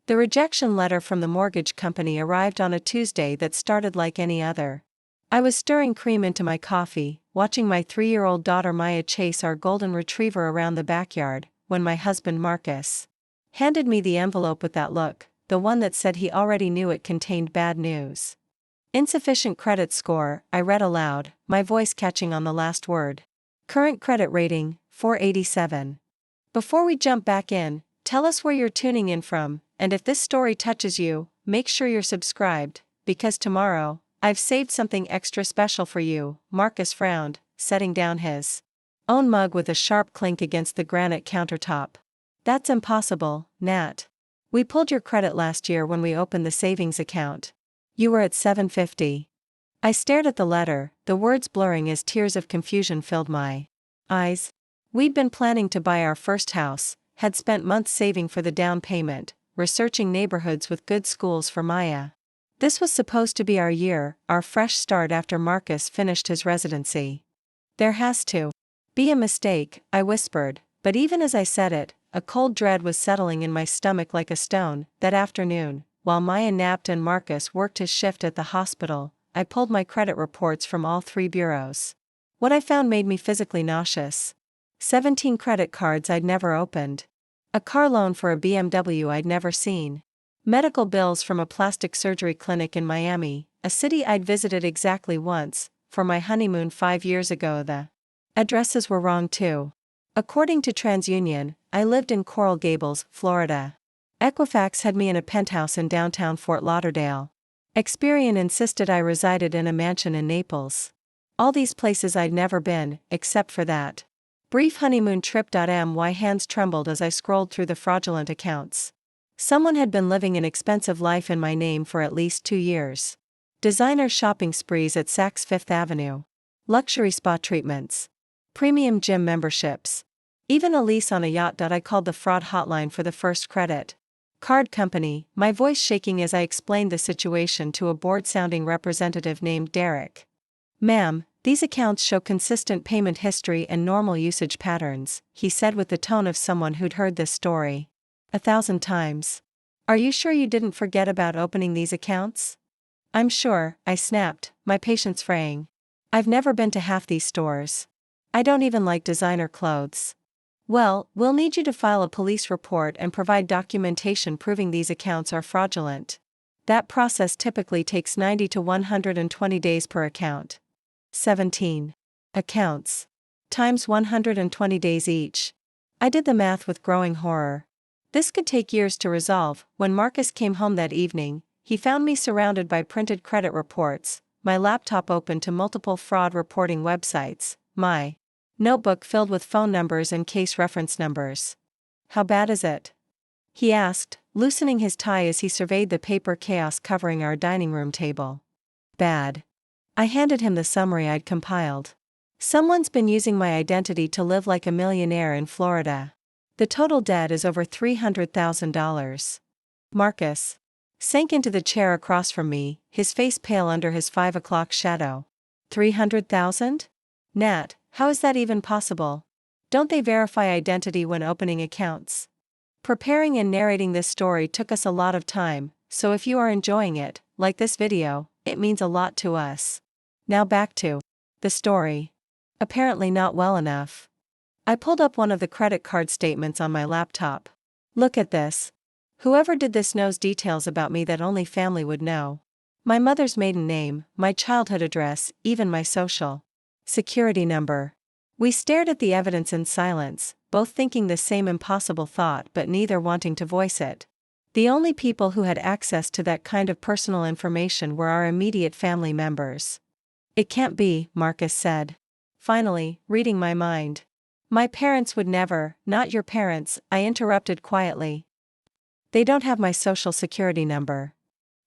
The rejection letter from the mortgage company arrived on a Tuesday that started like any other. I was stirring cream into my coffee, watching my 3-year-old daughter Maya chase our golden retriever around the backyard, when my husband Marcus handed me the envelope with that look, the one that said he already knew it contained bad news. Insufficient credit score, I read aloud, my voice catching on the last word. Current credit rating, 487. Before we jump back in, tell us where you're tuning in from, and if this story touches you, make sure you're subscribed, because tomorrow, I've saved something extra special for you. Marcus frowned, setting down his own mug with a sharp clink against the granite countertop. That's impossible, Nat. We pulled your credit last year when we opened the savings account. You were at 750. I stared at the letter, the words blurring as tears of confusion filled my eyes. We'd been planning to buy our first house, had spent months saving for the down payment, researching neighborhoods with good schools for Maya. This was supposed to be our year, our fresh start after Marcus finished his residency. There has to be a mistake, I whispered, but even as I said it, a cold dread was settling in my stomach like a stone. That afternoon, while Maya napped and Marcus worked his shift at the hospital, I pulled my credit reports from all 3 bureaus. What I found made me physically nauseous. 17 credit cards I'd never opened. A car loan for a BMW I'd never seen. Medical bills from a plastic surgery clinic in Miami, a city I'd visited exactly once, for my honeymoon 5 years ago. The addresses were wrong too. According to TransUnion, I lived in Coral Gables, Florida. Equifax had me in a penthouse in downtown Fort Lauderdale. Experian insisted I resided in a mansion in Naples. All these places I'd never been, except for that brief honeymoon trip. My hands trembled as I scrolled through the fraudulent accounts. Someone had been living an expensive life in my name for at least 2 years. Designer shopping sprees at Saks Fifth Avenue. Luxury spa treatments. Premium gym memberships. Even a lease on a yacht. I called the fraud hotline for the first credit card company, my voice shaking as I explained the situation to a bored-sounding representative named Derek. "Ma'am, these accounts show consistent payment history and normal usage patterns," he said with the tone of someone who'd heard this story 1,000 times. "Are you sure you didn't forget about opening these accounts?" "I'm sure," I snapped, my patience fraying. "I've never been to half these stores. I don't even like designer clothes." "Well, we'll need you to file a police report and provide documentation proving these accounts are fraudulent. That process typically takes 90 to 120 days per account." 17 accounts times 120 days each. I did the math with growing horror. This could take years to resolve. When Marcus came home that evening, he found me surrounded by printed credit reports, my laptop open to multiple fraud reporting websites, my notebook filled with phone numbers and case reference numbers. "How bad is it?" he asked, loosening his tie as he surveyed the paper chaos covering our dining room table. "Bad." I handed him the summary I'd compiled. "Someone's been using my identity to live like a millionaire in Florida. The total debt is over $300,000. Marcus sank into the chair across from me, his face pale under his 5 o'clock shadow. 300,000? Nat, how is that even possible? Don't they verify identity when opening accounts?" Preparing and narrating this story took us a lot of time, so if you are enjoying it, like this video, it means a lot to us. Now back to the story. Apparently not well enough. I pulled up one of the credit card statements on my laptop. "Look at this. Whoever did this knows details about me that only family would know. My mother's maiden name, my childhood address, even my social security number." We stared at the evidence in silence, both thinking the same impossible thought but neither wanting to voice it. The only people who had access to that kind of personal information were our immediate family members. "It can't be," Marcus said. Finally, reading my mind. "My parents would never." "Not your parents," I interrupted quietly. "They don't have my social security number."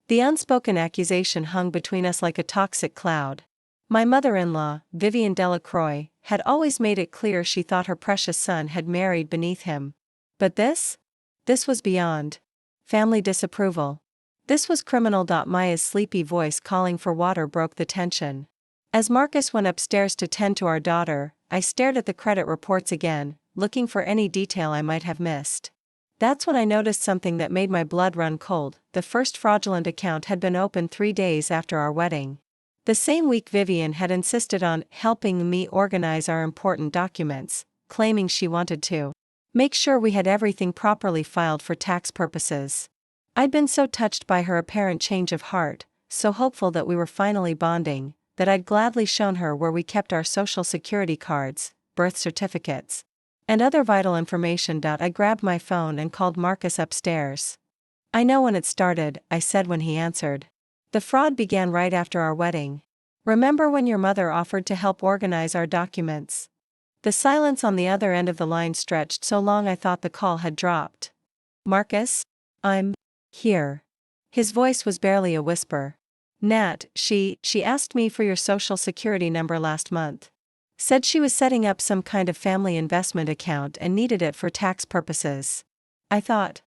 The unspoken accusation hung between us like a toxic cloud. My mother-in-law, Vivian Delacroix, had always made it clear she thought her precious son had married beneath him. But this? This was beyond family disapproval. This was criminal. Maya's sleepy voice calling for water broke the tension. As Marcus went upstairs to tend to our daughter, I stared at the credit reports again, looking for any detail I might have missed. That's when I noticed something that made my blood run cold. The first fraudulent account had been opened 3 days after our wedding. The same week Vivian had insisted on helping me organize our important documents, claiming she wanted to make sure we had everything properly filed for tax purposes. I'd been so touched by her apparent change of heart, so hopeful that we were finally bonding, that I'd gladly shown her where we kept our social security cards, birth certificates, and other vital information. I grabbed my phone and called Marcus upstairs. "I know when it started," I said when he answered. "The fraud began right after our wedding. Remember when your mother offered to help organize our documents?" The silence on the other end of the line stretched so long I thought the call had dropped. "Marcus? I'm here." His voice was barely a whisper. "Nat, she asked me for your social security number last month. Said she was setting up some kind of family investment account and needed it for tax purposes." I thought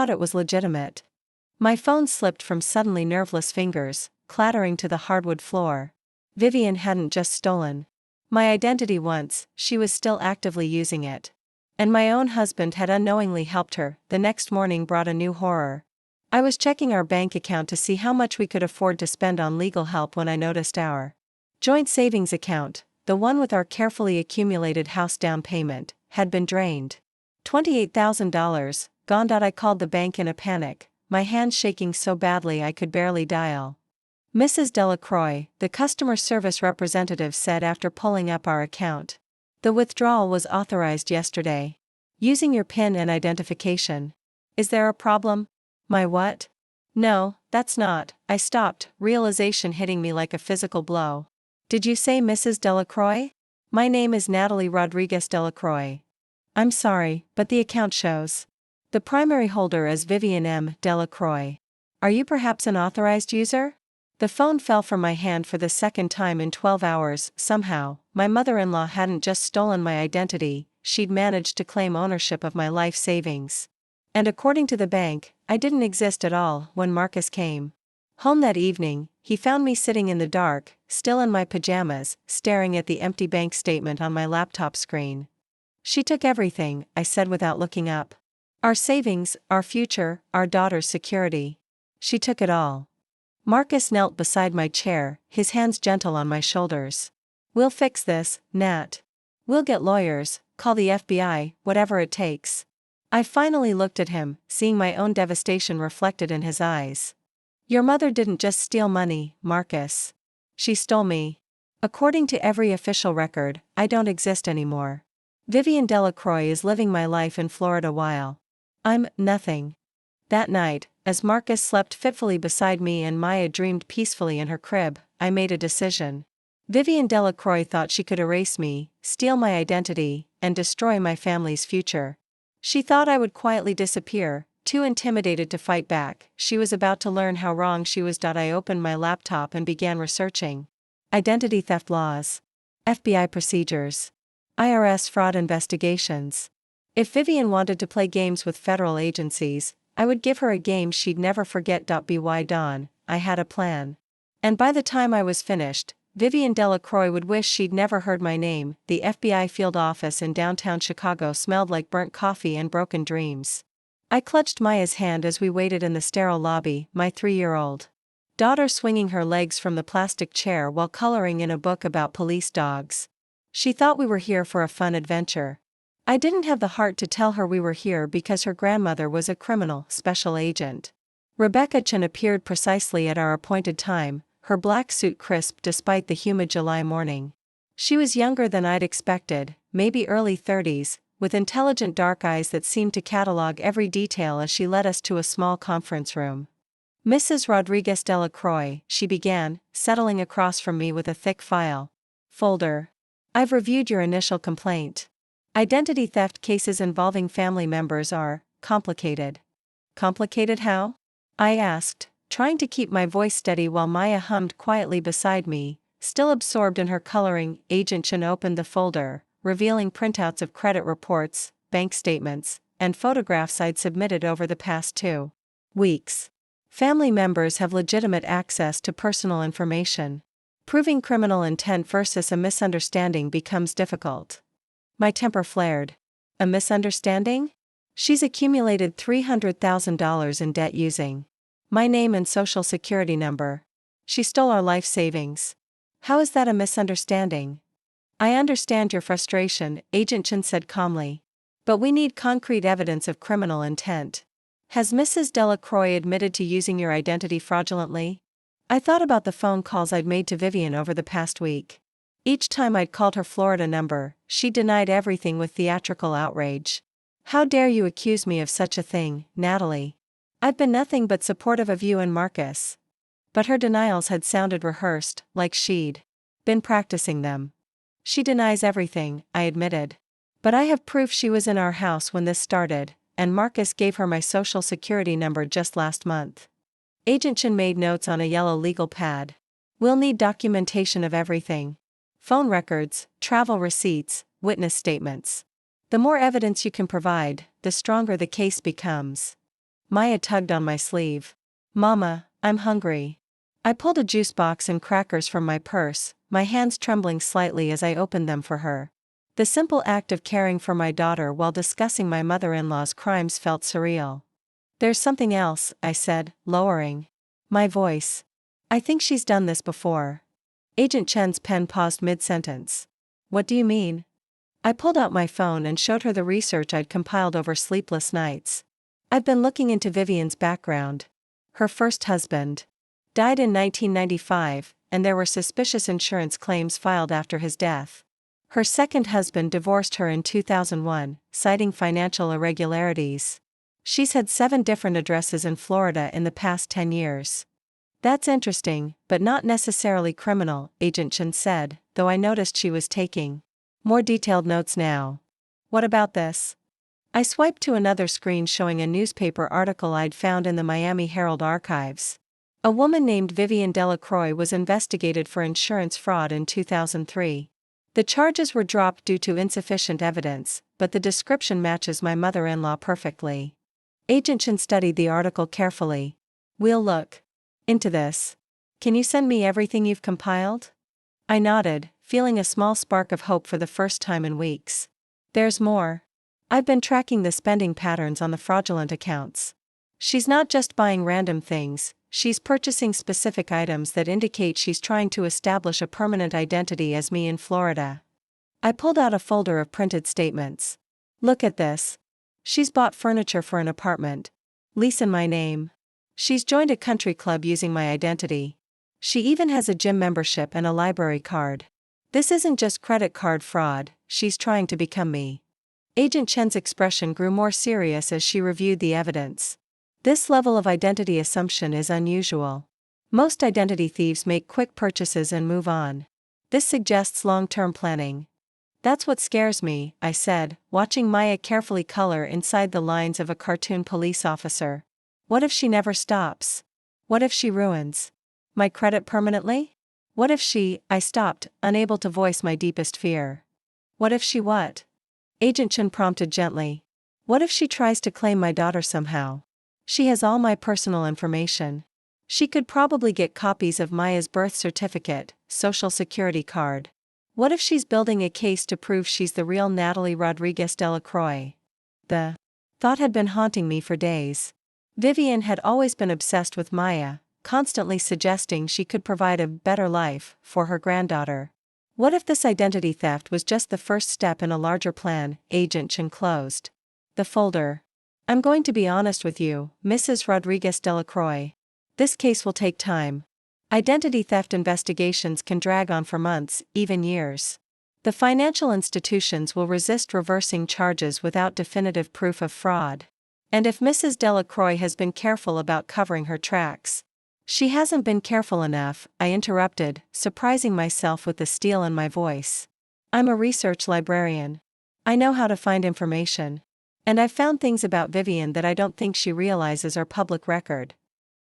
it was legitimate. My phone slipped from suddenly nerveless fingers, clattering to the hardwood floor. Vivian hadn't just stolen my identity once, she was still actively using it. And my own husband had unknowingly helped her. The next morning brought a new horror. I was checking our bank account to see how much we could afford to spend on legal help when I noticed our joint savings account, the one with our carefully accumulated house down payment, had been drained. $28,000, gone. I called the bank in a panic, my hands shaking so badly I could barely dial. "Mrs. Delacroix," the customer service representative said after pulling up our account. "The withdrawal was authorized yesterday. Using your PIN and identification. Is there a problem?" "My what?" "No, that's not." I stopped, realization hitting me like a physical blow. "Did you say Mrs. Delacroix?" "My name is Natalie Rodriguez Delacroix." "I'm sorry, but the account shows the primary holder as Vivian M. Delacroix. Are you perhaps an authorized user?" The phone fell from my hand for the second time in 12 hours. Somehow, my mother-in-law hadn't just stolen my identity, she'd managed to claim ownership of my life savings. And according to the bank, I didn't exist at all. When Marcus came home that evening, he found me sitting in the dark, still in my pajamas, staring at the empty bank statement on my laptop screen. "She took everything," I said without looking up. "Our savings, our future, our daughter's security. She took it all." Marcus knelt beside my chair, his hands gentle on my shoulders. "We'll fix this, Nat. We'll get lawyers, call the FBI, whatever it takes." I finally looked at him, seeing my own devastation reflected in his eyes. "Your mother didn't just steal money, Marcus. She stole me. According to every official record, I don't exist anymore. Vivian Delacroix is living my life in Florida while I'm nothing." That night, as Marcus slept fitfully beside me and Maya dreamed peacefully in her crib, I made a decision. Vivian Delacroix thought she could erase me, steal my identity, and destroy my family's future. She thought I would quietly disappear, too intimidated to fight back. She was about to learn how wrong she was. I opened my laptop and began researching identity theft laws, FBI procedures, IRS fraud investigations. If Vivian wanted to play games with federal agencies, I would give her a game she'd never forget. By dawn, I had a plan. And by the time I was finished, Vivian Delacroix would wish she'd never heard my name. The FBI field office in downtown Chicago smelled like burnt coffee and broken dreams. I clutched Maya's hand as we waited in the sterile lobby, my 3-year-old daughter swinging her legs from the plastic chair while coloring in a book about police dogs. She thought we were here for a fun adventure. I didn't have the heart to tell her we were here because her grandmother was a criminal special agent. Rebecca Chen appeared precisely at our appointed time, her black suit crisp despite the humid July morning. She was younger than I'd expected, maybe early 30s, with intelligent dark eyes that seemed to catalog every detail as she led us to a small conference room. "Mrs. Rodriguez Delacroix," she began, settling across from me with a thick file folder. "I've reviewed your initial complaint. Identity theft cases involving family members are complicated." "Complicated how?" I asked, trying to keep my voice steady while Maya hummed quietly beside me, still absorbed in her coloring. Agent Chen opened the folder, revealing printouts of credit reports, bank statements, and photographs I'd submitted over the past 2 weeks. Family members have legitimate access to personal information. Proving criminal intent versus a misunderstanding becomes difficult. My temper flared. "A misunderstanding?" She's accumulated $300,000 in debt using my name and social security number. She stole our life savings. How is that a misunderstanding? I understand your frustration, Agent Chen said calmly. But we need concrete evidence of criminal intent. Has Mrs. Delacroix admitted to using your identity fraudulently? I thought about the phone calls I'd made to Vivian over the past week. Each time I'd called her Florida number, she denied everything with theatrical outrage. How dare you accuse me of such a thing, Natalie? I've been nothing but supportive of you and Marcus. But her denials had sounded rehearsed, like she'd been practicing them. She denies everything, I admitted. But I have proof she was in our house when this started, and Marcus gave her my social security number just last month. Agent Chen made notes on a yellow legal pad. We'll need documentation of everything. Phone records, travel receipts, witness statements. The more evidence you can provide, the stronger the case becomes. Maya tugged on my sleeve. Mama, I'm hungry. I pulled a juice box and crackers from my purse, my hands trembling slightly as I opened them for her. The simple act of caring for my daughter while discussing my mother-in-law's crimes felt surreal. There's something else, I said, lowering my voice. I think she's done this before. Agent Chen's pen paused mid-sentence. What do you mean? I pulled out my phone and showed her the research I'd compiled over sleepless nights. I've been looking into Vivian's background. Her first husband died in 1995, and there were suspicious insurance claims filed after his death. Her second husband divorced her in 2001, citing financial irregularities. She's had 7 different addresses in Florida in the past 10 years. That's interesting, but not necessarily criminal, Agent Chen said, though I noticed she was taking more detailed notes now. What about this? I swiped to another screen showing a newspaper article I'd found in the Miami Herald archives. A woman named Vivian Delacroix was investigated for insurance fraud in 2003. The charges were dropped due to insufficient evidence, but the description matches my mother-in-law perfectly. Agent Chen studied the article carefully. We'll look into this. Can you send me everything you've compiled? I nodded, feeling a small spark of hope for the first time in weeks. There's more. I've been tracking the spending patterns on the fraudulent accounts. She's not just buying random things, she's purchasing specific items that indicate she's trying to establish a permanent identity as me in Florida. I pulled out a folder of printed statements. Look at this. She's bought furniture for an apartment. Lease in my name. She's joined a country club using my identity. She even has a gym membership and a library card. This isn't just credit card fraud, she's trying to become me. Agent Chen's expression grew more serious as she reviewed the evidence. This level of identity assumption is unusual. Most identity thieves make quick purchases and move on. This suggests long-term planning. That's what scares me, I said, watching Maya carefully color inside the lines of a cartoon police officer. What if she never stops? What if she ruins my credit permanently? What if I stopped, unable to voice my deepest fear. What if she what? Agent Chen prompted gently. What if she tries to claim my daughter somehow? She has all my personal information. She could probably get copies of Maya's birth certificate, social security card. What if she's building a case to prove she's the real Natalie Rodriguez Delacroix? The thought had been haunting me for days. Vivian had always been obsessed with Maya, constantly suggesting she could provide a better life for her granddaughter. What if this identity theft was just the first step in a larger plan? Agent Chen closed the folder. I'm going to be honest with you, Mrs. Rodriguez Delacroix. This case will take time. Identity theft investigations can drag on for months, even years. The financial institutions will resist reversing charges without definitive proof of fraud. And if Mrs. Delacroix has been careful about covering her tracks, she hasn't been careful enough, I interrupted, surprising myself with the steel in my voice. I'm a research librarian. I know how to find information. And I've found things about Vivian that I don't think she realizes are public record.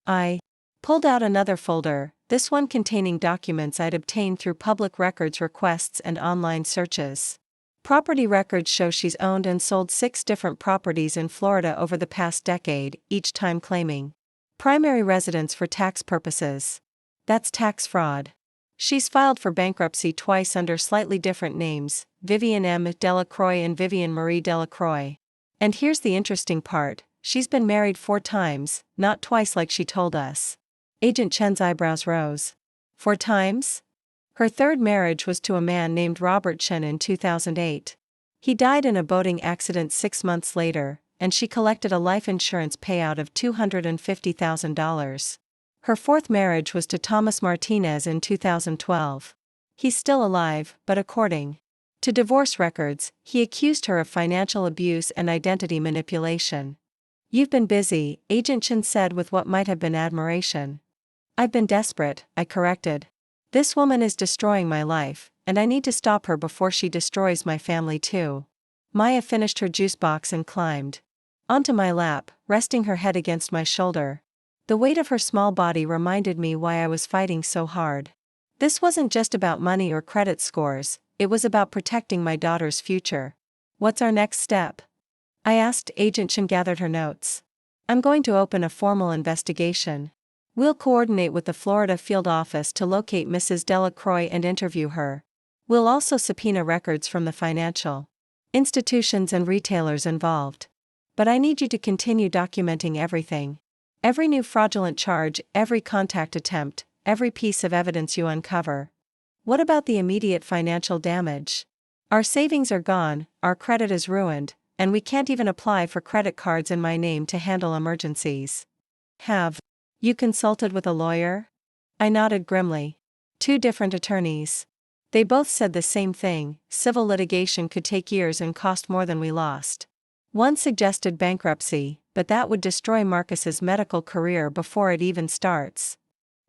I pulled out another folder, this one containing documents I'd obtained through public records requests and online searches. Property records show she's owned and sold 6 different properties in Florida over the past decade, each time claiming primary residence for tax purposes. That's tax fraud. She's filed for bankruptcy twice under slightly different names, Vivian M. Delacroix and Vivian Marie Delacroix. And here's the interesting part, she's been married 4 times, not twice like she told us. Agent Chen's eyebrows rose. 4 times? Her third marriage was to a man named Robert Chen in 2008. He died in a boating accident 6 months later, and she collected a life insurance payout of $250,000. Her fourth marriage was to Thomas Martinez in 2012. He's still alive, but according to divorce records, he accused her of financial abuse and identity manipulation. You've been busy, Agent Chen said with what might have been admiration. I've been desperate, I corrected. This woman is destroying my life, and I need to stop her before she destroys my family too. Maya finished her juice box and climbed onto my lap, resting her head against my shoulder. The weight of her small body reminded me why I was fighting so hard. This wasn't just about money or credit scores, it was about protecting my daughter's future. What's our next step? I asked. Agent Chen gathered her notes. I'm going to open a formal investigation. We'll coordinate with the Florida field office to locate Mrs. Delacroix and interview her. We'll also subpoena records from the financial institutions and retailers involved. But I need you to continue documenting everything. Every new fraudulent charge, every contact attempt, every piece of evidence you uncover. What about the immediate financial damage? Our savings are gone, our credit is ruined, and we can't even apply for credit cards in my name to handle emergencies. Have you consulted with a lawyer? I nodded grimly. 2 different attorneys. They both said the same thing, civil litigation could take years and cost more than we lost. One suggested bankruptcy, but that would destroy Marcus's medical career before it even starts.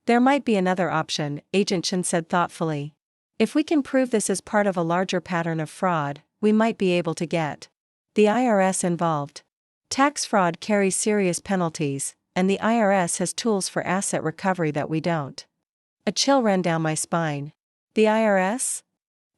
There might be another option, Agent Chen said thoughtfully. If we can prove this is part of a larger pattern of fraud, we might be able to get the IRS involved. Tax fraud carries serious penalties, and the IRS has tools for asset recovery that we don't. A chill ran down my spine. The IRS?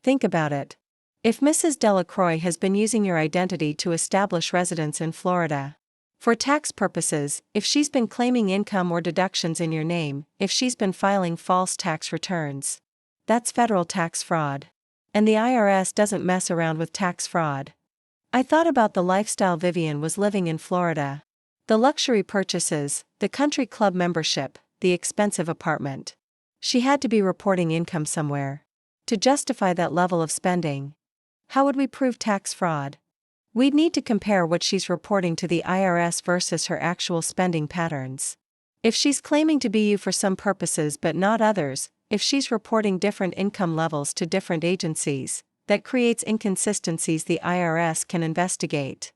Think about it. If Mrs. Delacroix has been using your identity to establish residence in Florida for tax purposes, if she's been claiming income or deductions in your name, if she's been filing false tax returns, that's federal tax fraud. And the IRS doesn't mess around with tax fraud. I thought about the lifestyle Vivian was living in Florida. The luxury purchases, the country club membership, the expensive apartment. She had to be reporting income somewhere to justify that level of spending. How would we prove tax fraud? We'd need to compare what she's reporting to the IRS versus her actual spending patterns. If she's claiming to be you for some purposes but not others, if she's reporting different income levels to different agencies, that creates inconsistencies the IRS can investigate.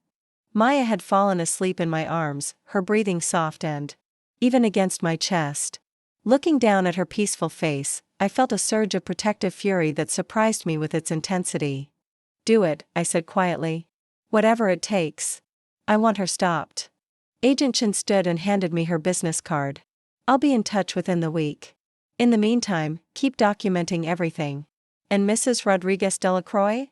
Maya had fallen asleep in my arms, her breathing soft and even against my chest. Looking down at her peaceful face, I felt a surge of protective fury that surprised me with its intensity. Do it, I said quietly. Whatever it takes. I want her stopped. Agent Chen stood and handed me her business card. I'll be in touch within the week. In the meantime, keep documenting everything. And Mrs. Rodriguez Delacroix?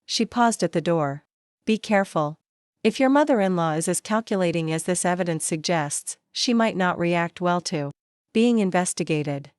She paused at the door. Be careful. If your mother-in-law is as calculating as this evidence suggests, she might not react well to being investigated.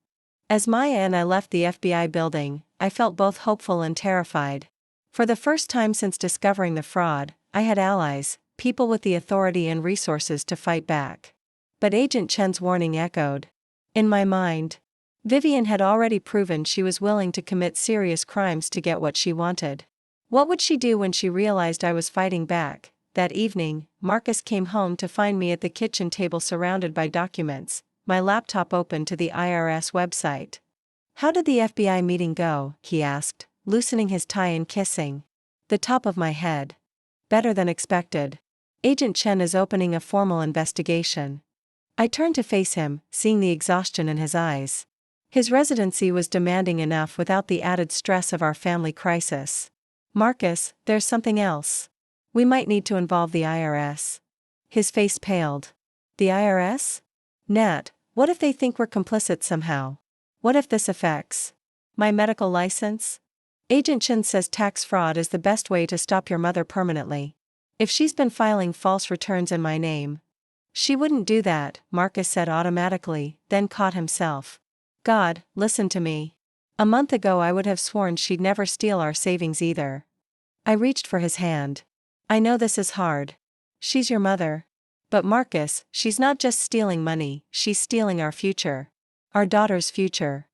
As Maya and I left the FBI building, I felt both hopeful and terrified. For the first time since discovering the fraud, I had allies, people with the authority and resources to fight back. But Agent Chen's warning echoed in my mind. Vivian had already proven she was willing to commit serious crimes to get what she wanted. What would she do when she realized I was fighting back? That evening, Marcus came home to find me at the kitchen table surrounded by documents, my laptop open to the IRS website. How did the FBI meeting go? He asked, loosening his tie and kissing the top of my head. Better than expected. Agent Chen is opening a formal investigation. I turned to face him, seeing the exhaustion in his eyes. His residency was demanding enough without the added stress of our family crisis. Marcus, there's something else. We might need to involve the IRS. His face paled. The IRS? Nat, what if they think we're complicit somehow? What if this affects my medical license? Agent Chen says tax fraud is the best way to stop your mother permanently. If she's been filing false returns in my name. She wouldn't do that, Marcus said automatically, then caught himself. God, listen to me. A month ago I would have sworn she'd never steal our savings either. I reached for his hand. I know this is hard. She's your mother. But Marcus, she's not just stealing money, she's stealing our future. Our daughter's future.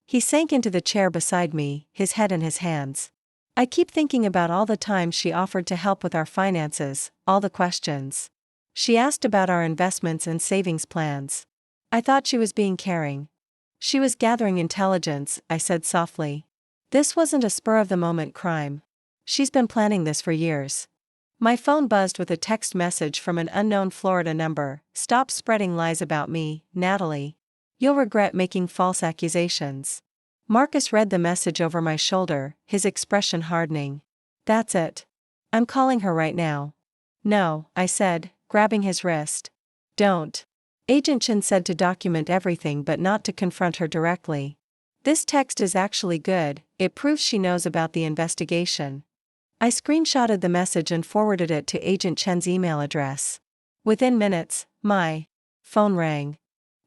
He sank into the chair beside me, his head in his hands. I keep thinking about all the times she offered to help with our finances, all the questions she asked about our investments and savings plans. I thought she was being caring. She was gathering intelligence, I said softly. This wasn't a spur-of-the-moment crime. She's been planning this for years. My phone buzzed with a text message from an unknown Florida number. Stop spreading lies about me, Natalie. You'll regret making false accusations. Marcus read the message over my shoulder, his expression hardening. That's it. I'm calling her right now. No, I said, grabbing his wrist. Don't. Agent Chen said to document everything but not to confront her directly. This text is actually good, it proves she knows about the investigation. I screenshotted the message and forwarded it to Agent Chen's email address. Within minutes, my phone rang.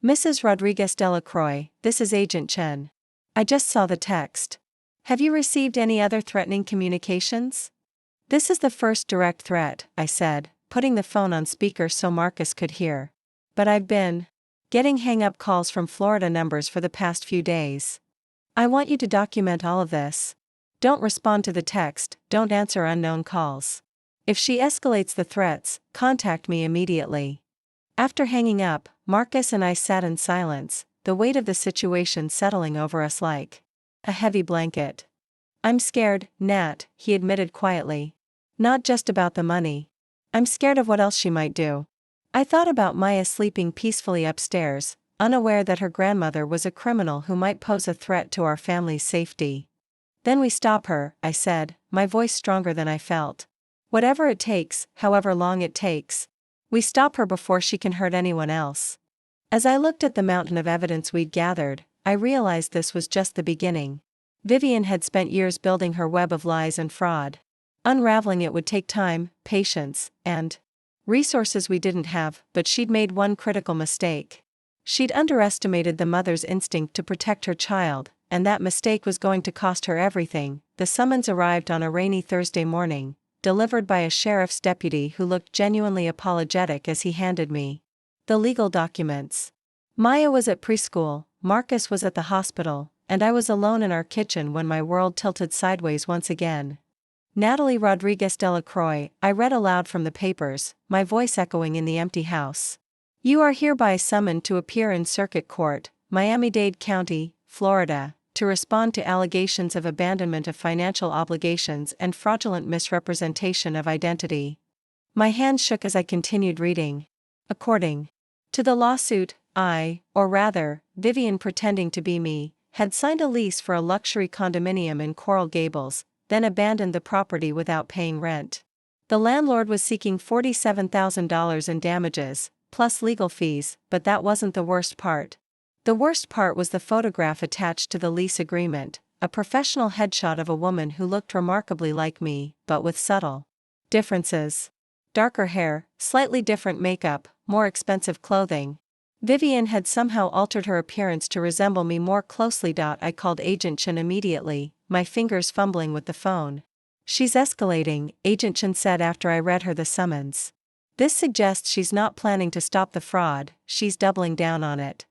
Mrs. Rodriguez Delacroix, this is Agent Chen. I just saw the text. Have you received any other threatening communications? This is the first direct threat, I said, putting the phone on speaker so Marcus could hear. But I've been getting hang-up calls from Florida numbers for the past few days. I want you to document all of this. Don't respond to the text, don't answer unknown calls. If she escalates the threats, contact me immediately. After hanging up, Marcus and I sat in silence, the weight of the situation settling over us like a heavy blanket. I'm scared, Nat, he admitted quietly. Not just about the money. I'm scared of what else she might do. I thought about Maya sleeping peacefully upstairs, unaware that her grandmother was a criminal who might pose a threat to our family's safety. Then we stop her, I said, my voice stronger than I felt. Whatever it takes, however long it takes. We stop her before she can hurt anyone else. As I looked at the mountain of evidence we'd gathered, I realized this was just the beginning. Vivian had spent years building her web of lies and fraud. Unraveling it would take time, patience, and resources we didn't have, but she'd made one critical mistake. She'd underestimated the mother's instinct to protect her child, and that mistake was going to cost her everything. The summons arrived on a rainy Thursday morning, delivered by a sheriff's deputy who looked genuinely apologetic as he handed me the legal documents. Maya was at preschool, Marcus was at the hospital, and I was alone in our kitchen when my world tilted sideways once again. Natalie Rodriguez Delacroix, I read aloud from the papers, my voice echoing in the empty house. You are hereby summoned to appear in Circuit Court, Miami-Dade County, Florida, to respond to allegations of abandonment of financial obligations and fraudulent misrepresentation of identity. My hand shook as I continued reading. According to the lawsuit, or rather, Vivian pretending to be me, had signed a lease for a luxury condominium in Coral Gables, then abandoned the property without paying rent. The landlord was seeking $47,000 in damages, plus legal fees, but that wasn't the worst part. The worst part was the photograph attached to the lease agreement, a professional headshot of a woman who looked remarkably like me, but with subtle differences. Darker hair, slightly different makeup, more expensive clothing. Vivian had somehow altered her appearance to resemble me more closely. I called Agent Chen immediately, my fingers fumbling with the phone. She's escalating, Agent Chen said after I read her the summons. This suggests she's not planning to stop the fraud, she's doubling down on it.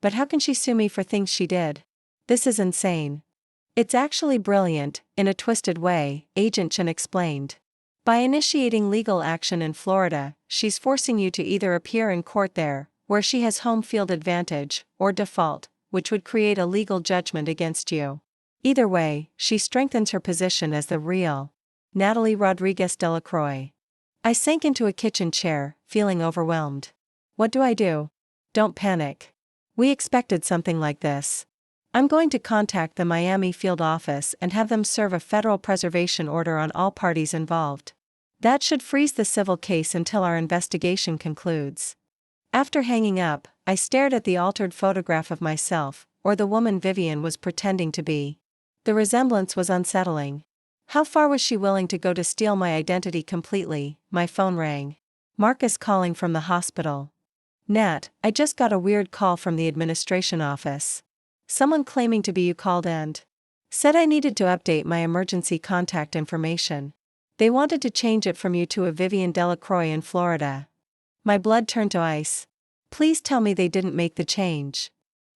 But how can she sue me for things she did? This is insane. It's actually brilliant, in a twisted way, Agent Chen explained. By initiating legal action in Florida, she's forcing you to either appear in court there, where she has home field advantage, or default, which would create a legal judgment against you. Either way, she strengthens her position as the real Natalie Rodriguez Delacroix. I sank into a kitchen chair, feeling overwhelmed. What do I do? Don't panic. We expected something like this. I'm going to contact the Miami field office and have them serve a federal preservation order on all parties involved. That should freeze the civil case until our investigation concludes. After hanging up, I stared at the altered photograph of myself, or the woman Vivian was pretending to be. The resemblance was unsettling. How far was she willing to go to steal my identity completely? My phone rang. Marcus calling from the hospital. Nat, I just got a weird call from the administration office. Someone claiming to be you called and said I needed to update my emergency contact information. They wanted to change it from you to a Vivian Delacroix in Florida. My blood turned to ice. Please tell me they didn't make the change.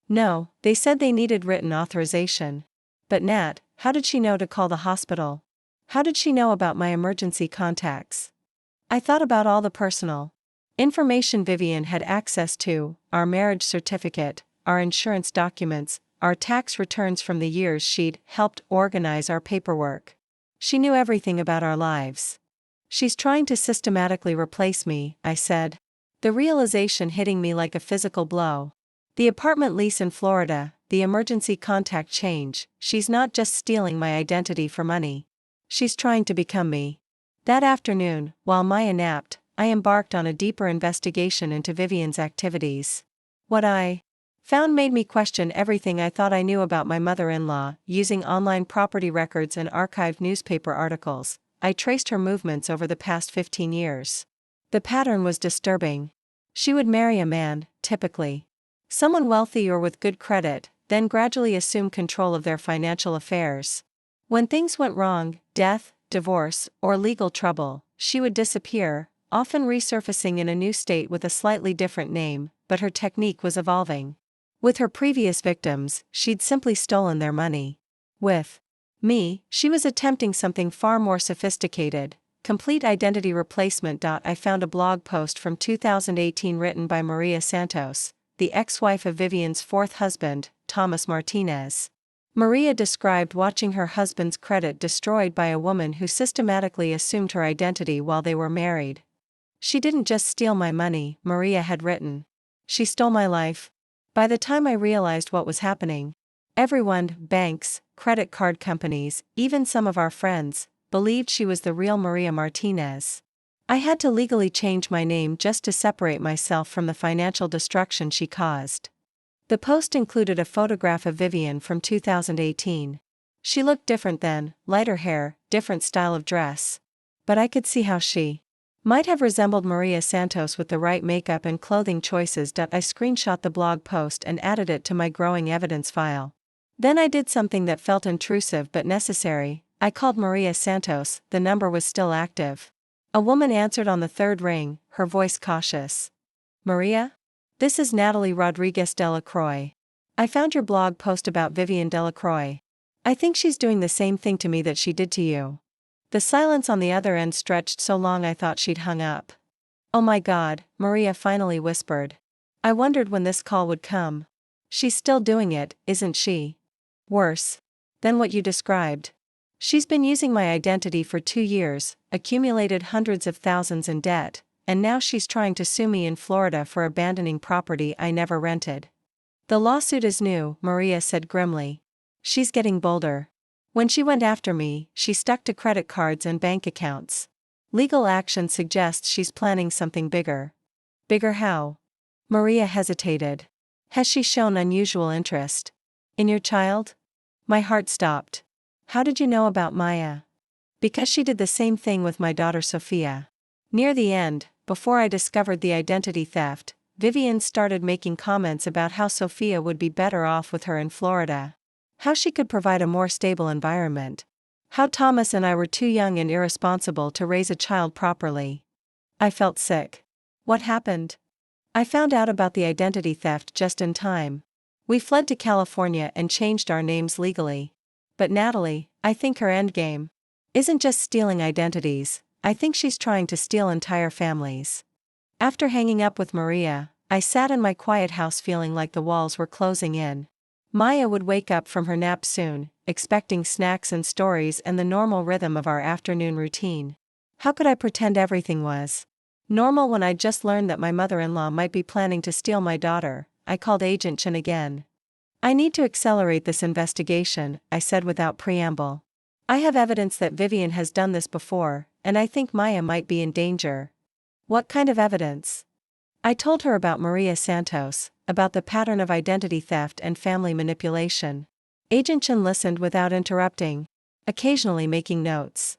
No, they said they needed written authorization. But Nat, how did she know to call the hospital? How did she know about my emergency contacts? I thought about all the personal information Vivian had access to: our marriage certificate, our insurance documents, our tax returns from the years she'd helped organize our paperwork. She knew everything about our lives. She's trying to systematically replace me, I said. The realization hitting me like a physical blow. The apartment lease in Florida, the emergency contact change, she's not just stealing my identity for money. She's trying to become me. That afternoon, while Maya napped, I embarked on a deeper investigation into Vivian's activities. What I found made me question everything I thought I knew about my mother-in-law. Using online property records and archived newspaper articles, I traced her movements over the past 15 years. The pattern was disturbing. She would marry a man, typically someone wealthy or with good credit, then gradually assume control of their financial affairs. When things went wrong, death, divorce, or legal trouble, she would disappear, often resurfacing in a new state with a slightly different name, but her technique was evolving. With her previous victims, she'd simply stolen their money. With me, she was attempting something far more sophisticated: complete identity replacement. I found a blog post from 2018 written by Maria Santos, the ex-wife of Vivian's fourth husband, Thomas Martinez. Maria described watching her husband's credit destroyed by a woman who systematically assumed her identity while they were married. She didn't just steal my money, Maria had written. She stole my life. By the time I realized what was happening, everyone, banks, credit card companies, even some of our friends, believed she was the real Maria Martinez. I had to legally change my name just to separate myself from the financial destruction she caused. The post included a photograph of Vivian from 2018. She looked different then, lighter hair, different style of dress. But I could see how she might have resembled Maria Santos with the right makeup and clothing choices. I screenshot the blog post and added it to my growing evidence file. Then I did something that felt intrusive but necessary. I called Maria Santos. The number was still active. A woman answered on the third ring, her voice cautious. Maria? This is Natalie Rodriguez Delacroix. I found your blog post about Vivian Delacroix. I think she's doing the same thing to me that she did to you. The silence on the other end stretched so long I thought she'd hung up. Oh my God, Maria finally whispered. I wondered when this call would come. She's still doing it, isn't she? Worse than what you described. She's been using my identity for 2 years, accumulated hundreds of thousands in debt, and now she's trying to sue me in Florida for abandoning property I never rented. The lawsuit is new, Maria said grimly. She's getting bolder. When she went after me, she stuck to credit cards and bank accounts. Legal action suggests she's planning something bigger. Bigger how? Maria hesitated. Has she shown unusual interest in your child? My heart stopped. How did you know about Maya? Because she did the same thing with my daughter Sophia. Near the end, before I discovered the identity theft, Vivian started making comments about how Sophia would be better off with her in Florida. How she could provide a more stable environment. How Thomas and I were too young and irresponsible to raise a child properly. I felt sick. What happened? I found out about the identity theft just in time. We fled to California and changed our names legally. But Natalie, I think her endgame isn't just stealing identities. I think she's trying to steal entire families. After hanging up with Maria, I sat in my quiet house feeling like the walls were closing in. Maya would wake up from her nap soon, expecting snacks and stories and the normal rhythm of our afternoon routine. How could I pretend everything was normal when I'd just learned that my mother-in-law might be planning to steal my daughter? I called Agent Chen again. I need to accelerate this investigation, I said without preamble. I have evidence that Vivian has done this before, and I think Maya might be in danger. What kind of evidence? I told her about Maria Santos, about the pattern of identity theft and family manipulation. Agent Chen listened without interrupting, occasionally making notes.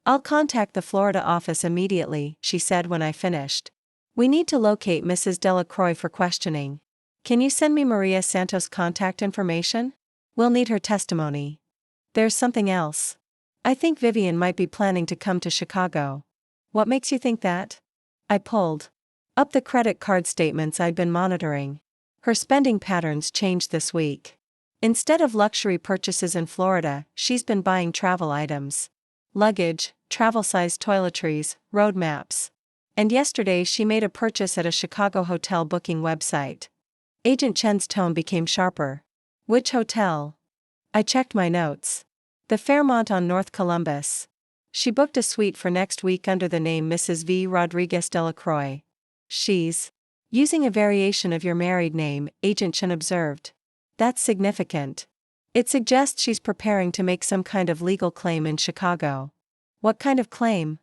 I'll contact the Florida office immediately, she said when I finished. We need to locate Mrs. Delacroix for questioning. Can you send me Maria Santos' contact information? We'll need her testimony. There's something else. I think Vivian might be planning to come to Chicago. What makes you think that? I pulled up the credit card statements I'd been monitoring. Her spending patterns changed this week. Instead of luxury purchases in Florida, she's been buying travel items. Luggage, travel-sized toiletries, road maps. And yesterday she made a purchase at a Chicago hotel booking website. Agent Chen's tone became sharper. Which hotel? I checked my notes. The Fairmont on North Columbus. She booked a suite for next week under the name Mrs. V. Rodriguez Delacroix. She's using a variation of your married name, Agent Chen observed. That's significant. It suggests she's preparing to make some kind of legal claim in Chicago. What kind of claim?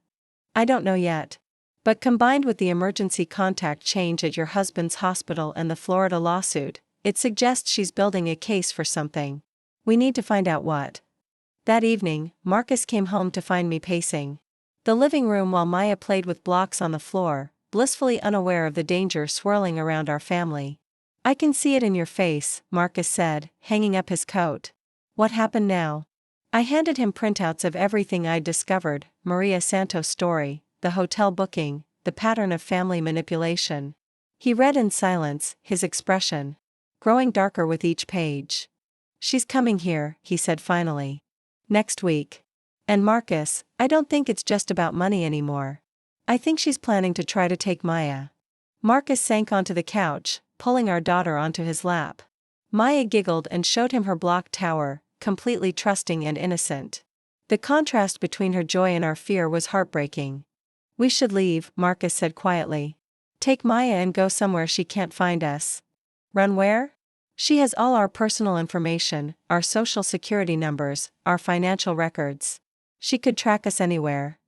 I don't know yet. But combined with the emergency contact change at your husband's hospital and the Florida lawsuit, it suggests she's building a case for something. We need to find out what. That evening, Marcus came home to find me pacing the living room while Maya played with blocks on the floor, blissfully unaware of the danger swirling around our family. I can see it in your face, Marcus said, hanging up his coat. What happened now? I handed him printouts of everything I'd discovered, Maria Santos' story, the hotel booking, the pattern of family manipulation. He read in silence, his expression growing darker with each page. She's coming here, he said finally. Next week. And Marcus, I don't think it's just about money anymore. I think she's planning to try to take Maya. Marcus sank onto the couch, pulling our daughter onto his lap. Maya giggled and showed him her block tower, completely trusting and innocent. The contrast between her joy and our fear was heartbreaking. We should leave, Marcus said quietly. Take Maya and go somewhere she can't find us. Run where? She has all our personal information, our social security numbers, our financial records. She could track us anywhere.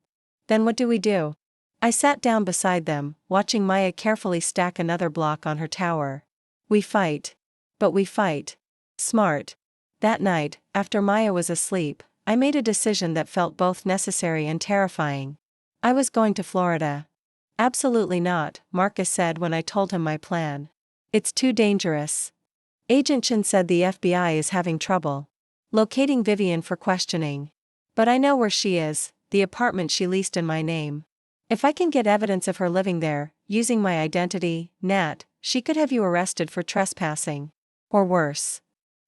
Then what do we do? I sat down beside them, watching Maya carefully stack another block on her tower. We fight. But we fight. Smart. That night, after Maya was asleep, I made a decision that felt both necessary and terrifying. I was going to Florida. Absolutely not, Marcus said when I told him my plan. It's too dangerous. Agent Chen said the FBI is having trouble locating Vivian for questioning. But I know where she is, the apartment she leased in my name. If I can get evidence of her living there, using my identity, Nat, she could have you arrested for trespassing. Or worse.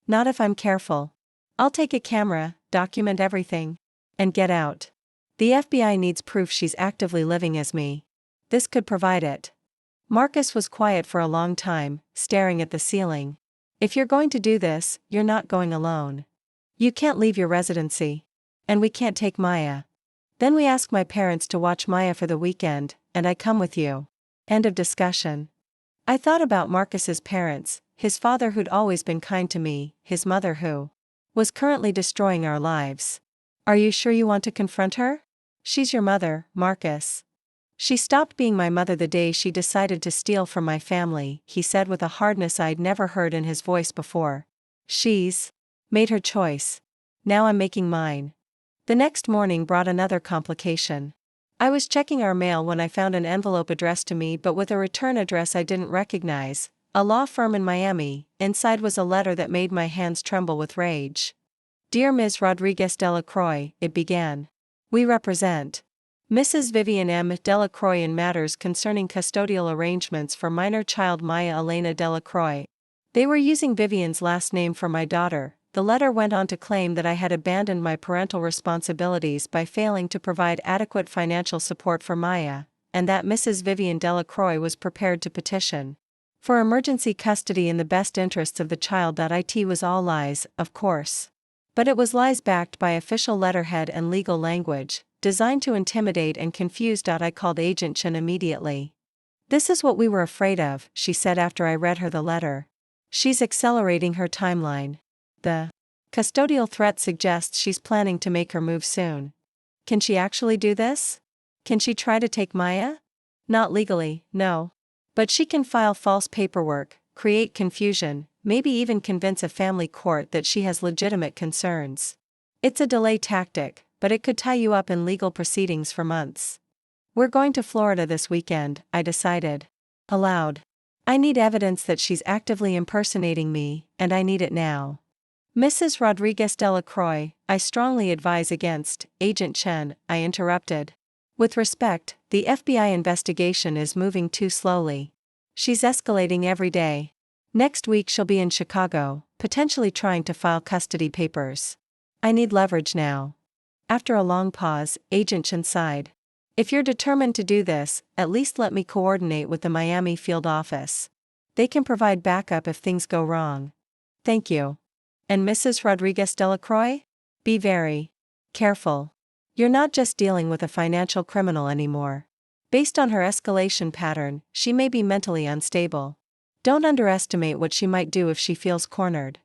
Not if I'm careful. I'll take a camera, document everything, and get out. The FBI needs proof she's actively living as me. This could provide it. Marcus was quiet for a long time, staring at the ceiling. If you're going to do this, you're not going alone. You can't leave your residency. And we can't take Maya. Then we ask my parents to watch Maya for the weekend, and I come with you. End of discussion. I thought about Marcus's parents, his father who'd always been kind to me, his mother who was currently destroying our lives. Are you sure you want to confront her? She's your mother, Marcus. She stopped being my mother the day she decided to steal from my family, he said with a hardness I'd never heard in his voice before. She's made her choice. Now I'm making mine. The next morning brought another complication. I was checking our mail when I found an envelope addressed to me but with a return address I didn't recognize, a law firm in Miami. Inside was a letter that made my hands tremble with rage. Dear Ms. Rodriguez Delacroix, it began. We represent Mrs. Vivian M. Delacroix in matters concerning custodial arrangements for minor child Maya Elena Delacroix. They were using Vivian's last name for my daughter. The letter went on to claim that I had abandoned my parental responsibilities by failing to provide adequate financial support for Maya, and that Mrs. Vivian Delacroix was prepared to petition for emergency custody in the best interests of the child. It was all lies, of course. But it was lies backed by official letterhead and legal language, designed to intimidate and confuse. I called Agent Chen immediately. This is what we were afraid of, she said after I read her the letter. She's accelerating her timeline. The custodial threat suggests she's planning to make her move soon. Can she actually do this? Can she try to take Maya? Not legally, no. But she can file false paperwork, create confusion, maybe even convince a family court that she has legitimate concerns. It's a delay tactic, but it could tie you up in legal proceedings for months. We're going to Florida this weekend, I decided. Aloud. I need evidence that she's actively impersonating me, and I need it now. Mrs. Rodriguez Delacroix, I strongly advise against, Agent Chen, I interrupted. With respect, the FBI investigation is moving too slowly. She's escalating every day. Next week she'll be in Chicago, potentially trying to file custody papers. I need leverage now. After a long pause, Agent Chen sighed. If you're determined to do this, at least let me coordinate with the Miami field office. They can provide backup if things go wrong. Thank you. And Mrs. Rodriguez Delacroix? Be very careful. You're not just dealing with a financial criminal anymore. Based on her escalation pattern, she may be mentally unstable. Don't underestimate what she might do if she feels cornered.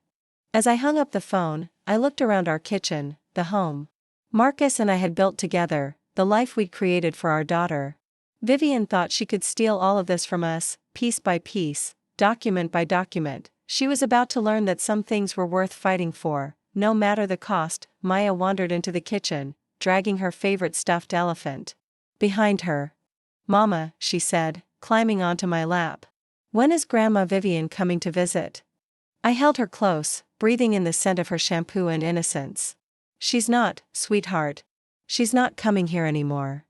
As I hung up the phone, I looked around our kitchen, the home Marcus and I had built together, the life we'd created for our daughter. Vivian thought she could steal all of this from us, piece by piece, document by document. She was about to learn that some things were worth fighting for, no matter the cost. Maya wandered into the kitchen, dragging her favorite stuffed elephant behind her. Mama, she said, climbing onto my lap. When is Grandma Vivian coming to visit? I held her close, breathing in the scent of her shampoo and innocence. She's not, sweetheart. She's not coming here anymore.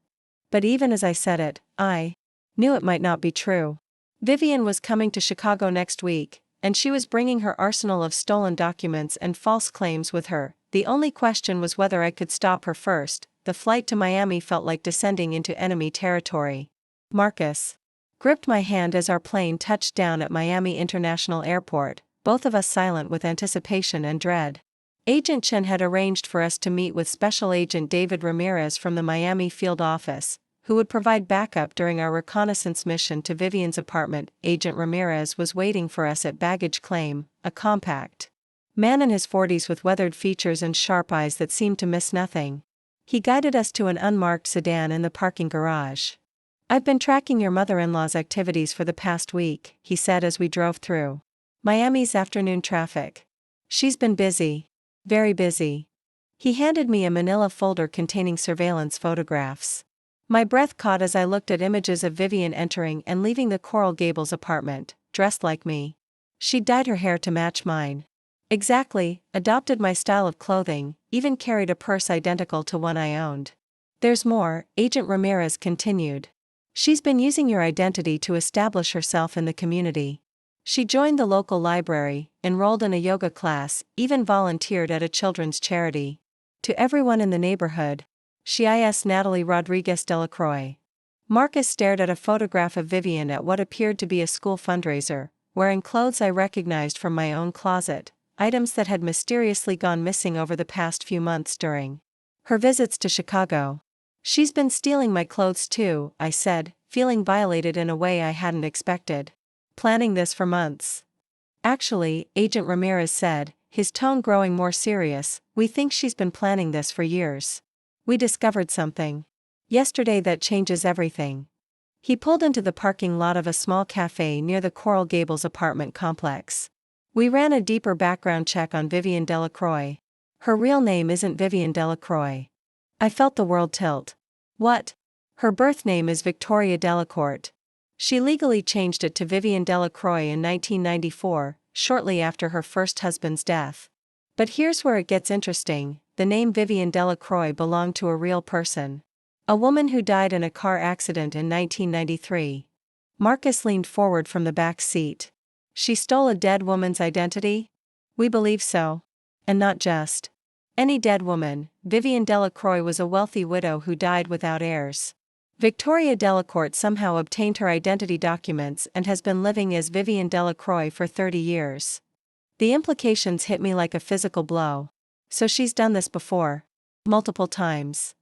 But even as I said it, I knew it might not be true. Vivian was coming to Chicago next week, and she was bringing her arsenal of stolen documents and false claims with her. The only question was whether I could stop her first. The flight to Miami felt like descending into enemy territory. Marcus gripped my hand as our plane touched down at Miami International Airport, both of us silent with anticipation and dread. Agent Chen had arranged for us to meet with Special Agent David Ramirez from the Miami field office, who would provide backup during our reconnaissance mission to Vivian's apartment. Agent Ramirez was waiting for us at baggage claim, a compact man in his 40s with weathered features and sharp eyes that seemed to miss nothing. He guided us to an unmarked sedan in the parking garage. I've been tracking your mother-in-law's activities for the past week, he said as we drove through Miami's afternoon traffic. She's been busy. Very busy. He handed me a manila folder containing surveillance photographs. My breath caught as I looked at images of Vivian entering and leaving the Coral Gables apartment, dressed like me. She'd dyed her hair to match mine. Exactly, adopted my style of clothing, even carried a purse identical to one I owned. There's more, Agent Ramirez continued. She's been using your identity to establish herself in the community. She joined the local library, enrolled in a yoga class, even volunteered at a children's charity. To everyone in the neighborhood, she is Natalie Rodriguez Delacroix. Marcus stared at a photograph of Vivian at what appeared to be a school fundraiser, wearing clothes I recognized from my own closet, items that had mysteriously gone missing over the past few months during her visits to Chicago. She's been stealing my clothes too, I said, feeling violated in a way I hadn't expected. Planning this for months. Actually, Agent Ramirez said, his tone growing more serious, we think she's been planning this for years. We discovered something yesterday that changes everything. He pulled into the parking lot of a small cafe near the Coral Gables apartment complex. We ran a deeper background check on Vivian Delacroix. Her real name isn't Vivian Delacroix. I felt the world tilt. What? Her birth name is Victoria Delacourt. She legally changed it to Vivian Delacroix in 1994, shortly after her first husband's death. But here's where it gets interesting, the name Vivian Delacroix belonged to a real person. A woman who died in a car accident in 1993. Marcus leaned forward from the back seat. She stole a dead woman's identity? We believe so. And not just any dead woman. Vivian Delacroix was a wealthy widow who died without heirs. Victoria Delacourt somehow obtained her identity documents and has been living as Vivian Delacroix for 30 years. The implications hit me like a physical blow. So she's done this before. Multiple times.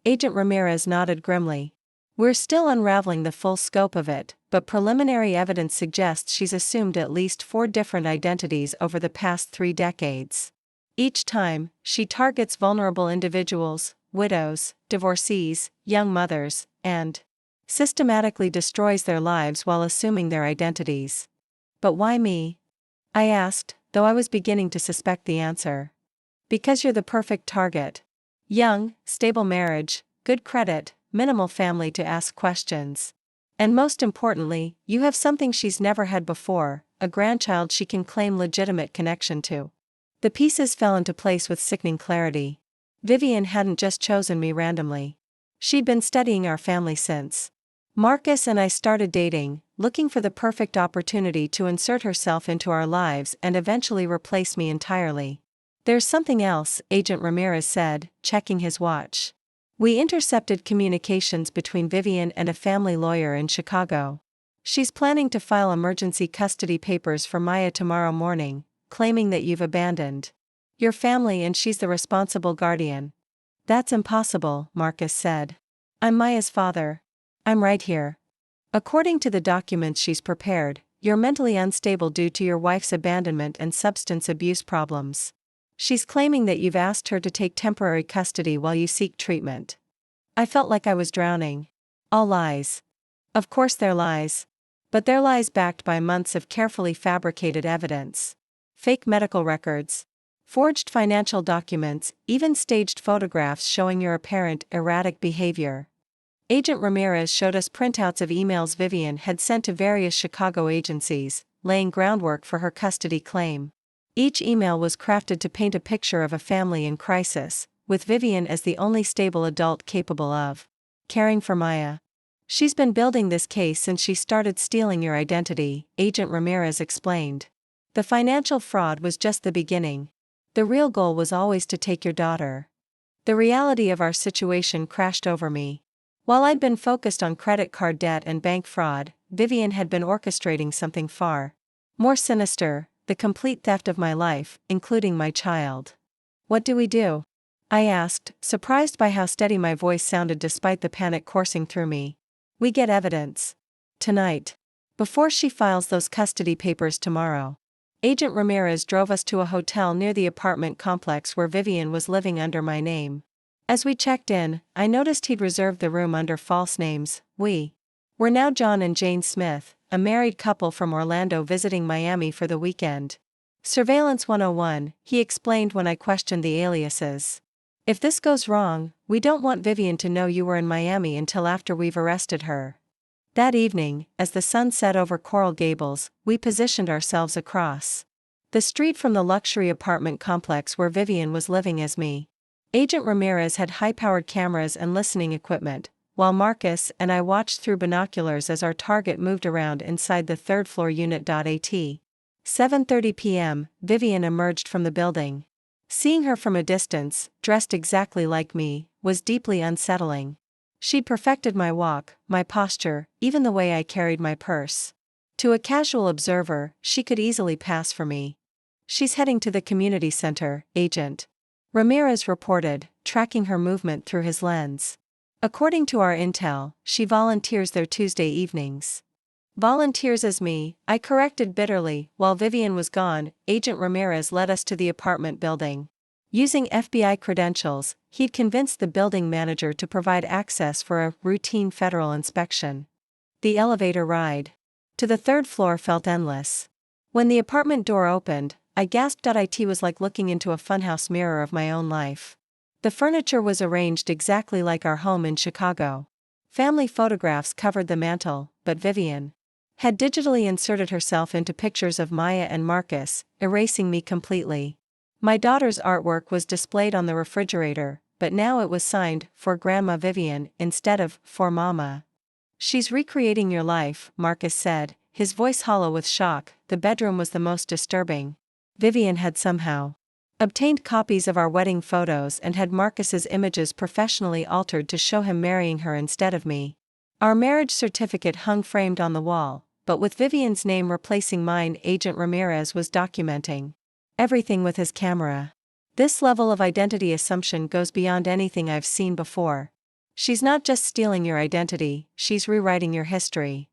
Agent Ramirez nodded grimly. We're still unraveling the full scope of it, but preliminary evidence suggests she's assumed at least 4 different identities over the past 3 decades. Each time, she targets vulnerable individuals, widows, divorcees, young mothers, and systematically destroys their lives while assuming their identities. But why me? I asked, though I was beginning to suspect the answer. Because you're the perfect target. Young, stable marriage, good credit, minimal family to ask questions. And most importantly, you have something she's never had before, a grandchild she can claim legitimate connection to. The pieces fell into place with sickening clarity. Vivian hadn't just chosen me randomly. She'd been studying our family since Marcus and I started dating, looking for the perfect opportunity to insert herself into our lives and eventually replace me entirely. There's something else, Agent Ramirez said, checking his watch. We intercepted communications between Vivian and a family lawyer in Chicago. She's planning to file emergency custody papers for Maya tomorrow morning, claiming that you've abandoned your family and she's the responsible guardian. That's impossible, Marcus said. I'm Maya's father. I'm right here. According to the documents she's prepared, you're mentally unstable due to your wife's abandonment and substance abuse problems. She's claiming that you've asked her to take temporary custody while you seek treatment. I felt like I was drowning. All lies. Of course they're lies. But they're lies backed by months of carefully fabricated evidence. Fake medical records, forged financial documents, even staged photographs showing your apparent erratic behavior. Agent Ramirez showed us printouts of emails Vivian had sent to various Chicago agencies, laying groundwork for her custody claim. Each email was crafted to paint a picture of a family in crisis, with Vivian as the only stable adult capable of caring for Maya. She's been building this case since she started stealing your identity, Agent Ramirez explained. The financial fraud was just the beginning. The real goal was always to take your daughter. The reality of our situation crashed over me. While I'd been focused on credit card debt and bank fraud, Vivian had been orchestrating something far more sinister, the complete theft of my life, including my child. What do we do? I asked, surprised by how steady my voice sounded despite the panic coursing through me. We get evidence. Tonight. Before she files those custody papers tomorrow. Agent Ramirez drove us to a hotel near the apartment complex where Vivian was living under my name. As we checked in, I noticed he'd reserved the room under false names. We were now John and Jane Smith, a married couple from Orlando visiting Miami for the weekend. Surveillance 101, he explained when I questioned the aliases. If this goes wrong, we don't want Vivian to know you were in Miami until after we've arrested her. That evening, as the sun set over Coral Gables, we positioned ourselves across the street from the luxury apartment complex where Vivian was living as me. Agent Ramirez had high-powered cameras and listening equipment, while Marcus and I watched through binoculars as our target moved around inside the third-floor unit. At 7:30 p.m., Vivian emerged from the building. Seeing her from a distance, dressed exactly like me, was deeply unsettling. She'd perfected my walk, my posture, even the way I carried my purse. To a casual observer, she could easily pass for me. She's heading to the community center, Agent Ramirez reported, tracking her movement through his lens. According to our intel, she volunteers there Tuesday evenings. Volunteers as me, I corrected bitterly. While Vivian was gone, Agent Ramirez led us to the apartment building. Using FBI credentials, he'd convinced the building manager to provide access for a routine federal inspection. The elevator ride to the third floor felt endless. When the apartment door opened, I gasped. It was like looking into a funhouse mirror of my own life. The furniture was arranged exactly like our home in Chicago. Family photographs covered the mantel, but Vivian had digitally inserted herself into pictures of Maya and Marcus, erasing me completely. My daughter's artwork was displayed on the refrigerator, but now it was signed, "For Grandma Vivian," instead of, "For Mama." She's recreating your life, Marcus said, his voice hollow with shock. The bedroom was the most disturbing. Vivian had somehow obtained copies of our wedding photos and had Marcus's images professionally altered to show him marrying her instead of me. Our marriage certificate hung framed on the wall, but with Vivian's name replacing mine. Agent Ramirez was documenting everything with his camera. This level of identity assumption goes beyond anything I've seen before. She's not just stealing your identity, she's rewriting your history.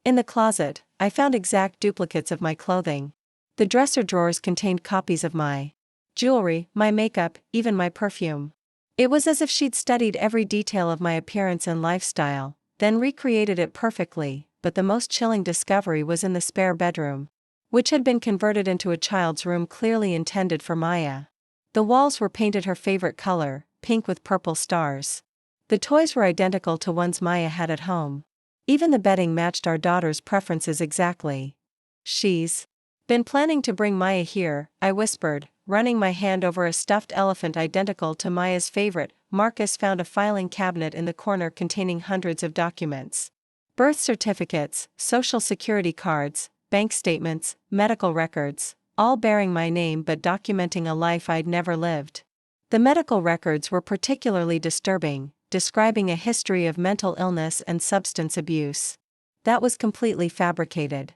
In the closet, I found exact duplicates of my clothing. The dresser drawers contained copies of my jewelry, my makeup, even my perfume. It was as if she'd studied every detail of my appearance and lifestyle, then recreated it perfectly. But the most chilling discovery was in the spare bedroom, which had been converted into a child's room clearly intended for Maya. The walls were painted her favorite color, pink with purple stars. The toys were identical to ones Maya had at home. Even the bedding matched our daughter's preferences exactly. She's been planning to bring Maya here, I whispered, running my hand over a stuffed elephant identical to Maya's favorite. Marcus found a filing cabinet in the corner containing hundreds of documents. Birth certificates, social security cards, bank statements, medical records, all bearing my name but documenting a life I'd never lived. The medical records were particularly disturbing, describing a history of mental illness and substance abuse. That was completely fabricated.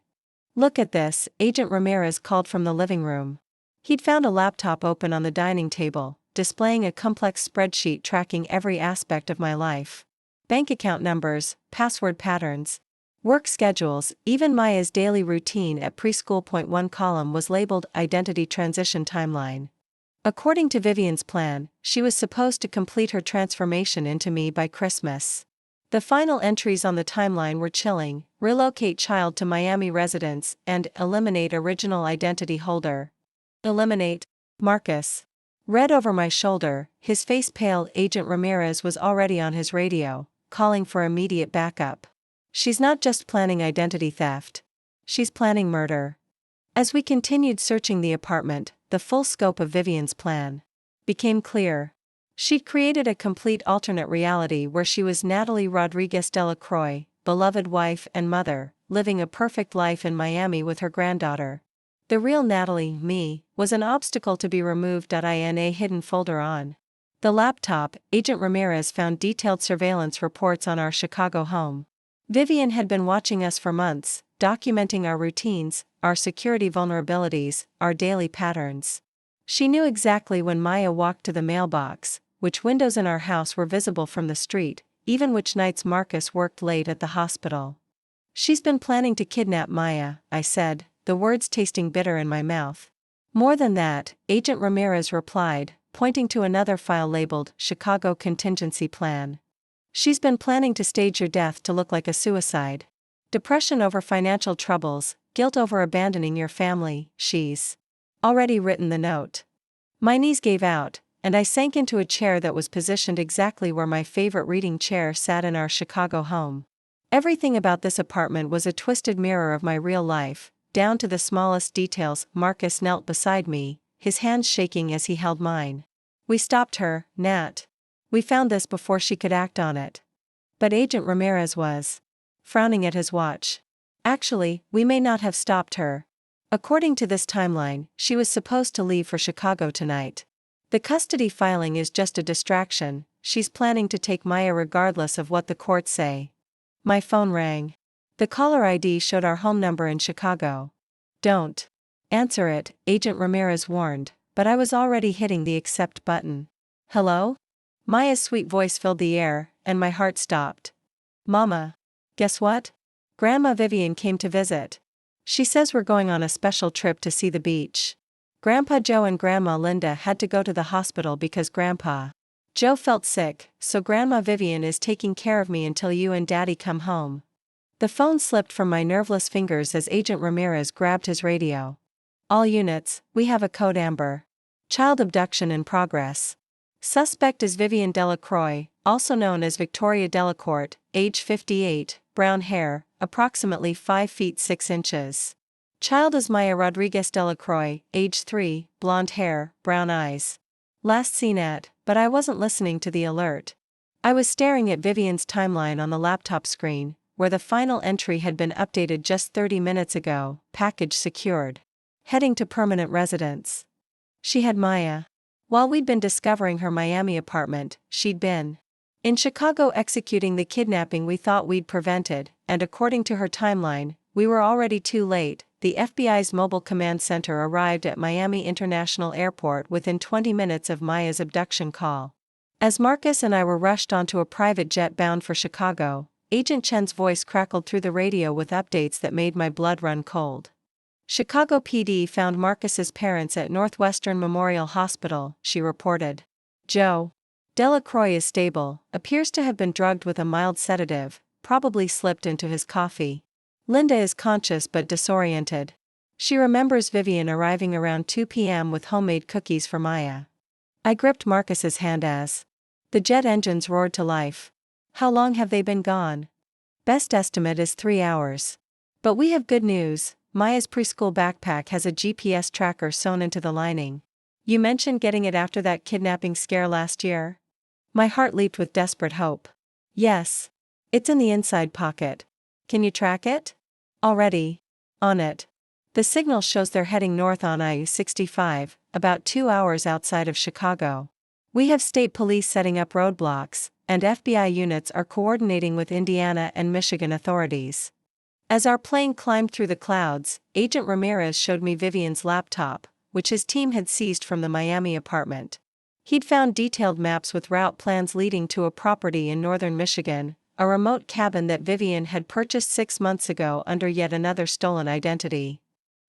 "Look at this," Agent Ramirez called from the living room. He'd found a laptop open on the dining table, displaying a complex spreadsheet tracking every aspect of my life. Bank account numbers, password patterns, work schedules, even Maya's daily routine at preschool. One column was labeled Identity Transition Timeline. According to Vivian's plan, she was supposed to complete her transformation into me by Christmas. The final entries on the timeline were chilling: relocate child to Miami residence and eliminate original identity holder. Eliminate Marcus. Read over my shoulder, his face pale. Agent Ramirez was already on his radio, calling for immediate backup. She's not just planning identity theft. She's planning murder. As we continued searching the apartment, the full scope of Vivian's plan became clear. She'd created a complete alternate reality where she was Natalie Rodriguez Delacroix, beloved wife and mother, living a perfect life in Miami with her granddaughter. The real Natalie, me, was an obstacle to be removed. In a hidden folder on the laptop, Agent Ramirez found detailed surveillance reports on our Chicago home. Vivian had been watching us for months, documenting our routines, our security vulnerabilities, our daily patterns. She knew exactly when Maya walked to the mailbox, which windows in our house were visible from the street, even which nights Marcus worked late at the hospital. "She's been planning to kidnap Maya," I said, the words tasting bitter in my mouth. "More than that," Agent Ramirez replied, pointing to another file labeled Chicago Contingency Plan. "She's been planning to stage your death to look like a suicide. Depression over financial troubles, guilt over abandoning your family. She's already written the note." My knees gave out, and I sank into a chair that was positioned exactly where my favorite reading chair sat in our Chicago home. Everything about this apartment was a twisted mirror of my real life, down to the smallest details. Marcus knelt beside me, his hands shaking as he held mine. "We stopped her, Nat. We found this before she could act on it." But Agent Ramirez was frowning at his watch. "Actually, we may not have stopped her. According to this timeline, she was supposed to leave for Chicago tonight. The custody filing is just a distraction. She's planning to take Maya regardless of what the courts say." My phone rang. The caller ID showed our home number in Chicago. "Don't answer it," Agent Ramirez warned, but I was already hitting the accept button. "Hello?" Maya's sweet voice filled the air, and my heart stopped. "Mama. Guess what? Grandma Vivian came to visit. She says we're going on a special trip to see the beach. Grandpa Joe and Grandma Linda had to go to the hospital because Grandpa Joe felt sick, so Grandma Vivian is taking care of me until you and Daddy come home." The phone slipped from my nerveless fingers as Agent Ramirez grabbed his radio. "All units, we have a code amber. Child abduction in progress. Suspect is Vivian Delacroix, also known as Victoria Delacourt, age 58, brown hair, approximately 5 feet 6 inches. Child is Maya Rodriguez Delacroix, age 3, blonde hair, brown eyes. Last seen at," but I wasn't listening to the alert. I was staring at Vivian's timeline on the laptop screen, where the final entry had been updated just 30 minutes ago: package secured. Heading to permanent residence. She had Maya. While we'd been discovering her Miami apartment, she'd been in Chicago executing the kidnapping we thought we'd prevented, and according to her timeline, we were already too late. The FBI's mobile command center arrived at Miami International Airport within 20 minutes of Maya's abduction call. As Marcus and I were rushed onto a private jet bound for Chicago, Agent Chen's voice crackled through the radio with updates that made my blood run cold. "Chicago PD found Marcus's parents at Northwestern Memorial Hospital," she reported. "Joe Delacroix is stable, appears to have been drugged with a mild sedative, probably slipped into his coffee. Linda is conscious but disoriented. She remembers Vivian arriving around 2 p.m. with homemade cookies for Maya." I gripped Marcus's hand as the jet engines roared to life. "How long have they been gone?" "Best estimate is 3 hours. But we have good news. Maya's preschool backpack has a GPS tracker sewn into the lining. You mentioned getting it after that kidnapping scare last year? My heart leaped with desperate hope. Yes. It's in the inside pocket. Can you track it? Already. On it. The signal shows they're heading north on I-65, about 2 hours outside of Chicago. We have state police setting up roadblocks, and FBI units are coordinating with Indiana and Michigan authorities. As our plane climbed through the clouds, Agent Ramirez showed me Vivian's laptop, which his team had seized from the Miami apartment. He'd found detailed maps with route plans leading to a property in northern Michigan, a remote cabin that Vivian had purchased 6 months ago under yet another stolen identity.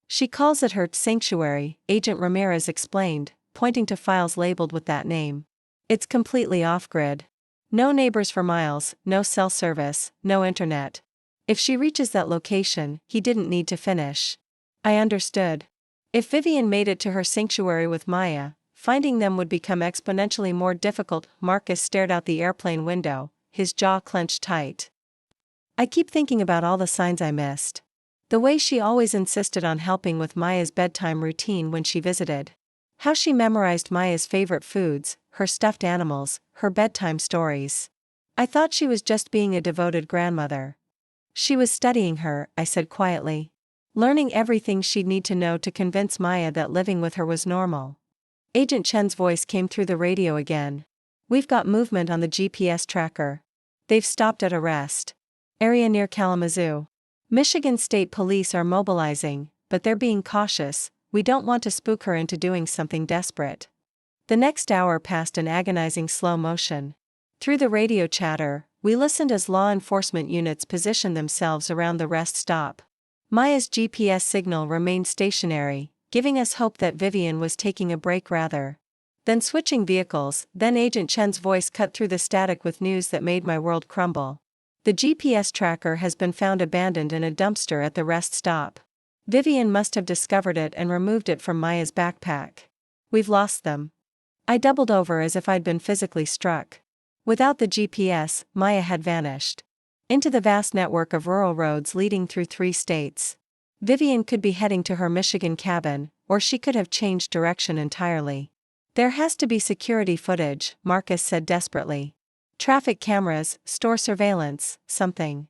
She calls it her sanctuary, Agent Ramirez explained, pointing to files labeled with that name. It's completely off-grid. No neighbors for miles, no cell service, no internet. If she reaches that location, he didn't need to finish. I understood. If Vivian made it to her sanctuary with Maya, finding them would become exponentially more difficult. Marcus stared out the airplane window, his jaw clenched tight. I keep thinking about all the signs I missed. The way she always insisted on helping with Maya's bedtime routine when she visited. How she memorized Maya's favorite foods, her stuffed animals, her bedtime stories. I thought she was just being a devoted grandmother. She was studying her, I said quietly. Learning everything she'd need to know to convince Maya that living with her was normal. Agent Chen's voice came through the radio again. We've got movement on the GPS tracker. They've stopped at a rest area near Kalamazoo. Michigan State Police are mobilizing, but they're being cautious. We don't want to spook her into doing something desperate. The next hour passed in agonizing slow motion. Through the radio chatter, we listened as law enforcement units positioned themselves around the rest stop. Maya's GPS signal remained stationary, giving us hope that Vivian was taking a break rather than switching vehicles. Then Agent Chen's voice cut through the static with news that made my world crumble. The GPS tracker has been found abandoned in a dumpster at the rest stop. Vivian must have discovered it and removed it from Maya's backpack. We've lost them. I doubled over as if I'd been physically struck. Without the GPS, Maya had vanished into the vast network of rural roads leading through 3 states. Vivian could be heading to her Michigan cabin, or she could have changed direction entirely. There has to be security footage, Marcus said desperately. Traffic cameras, store surveillance, something.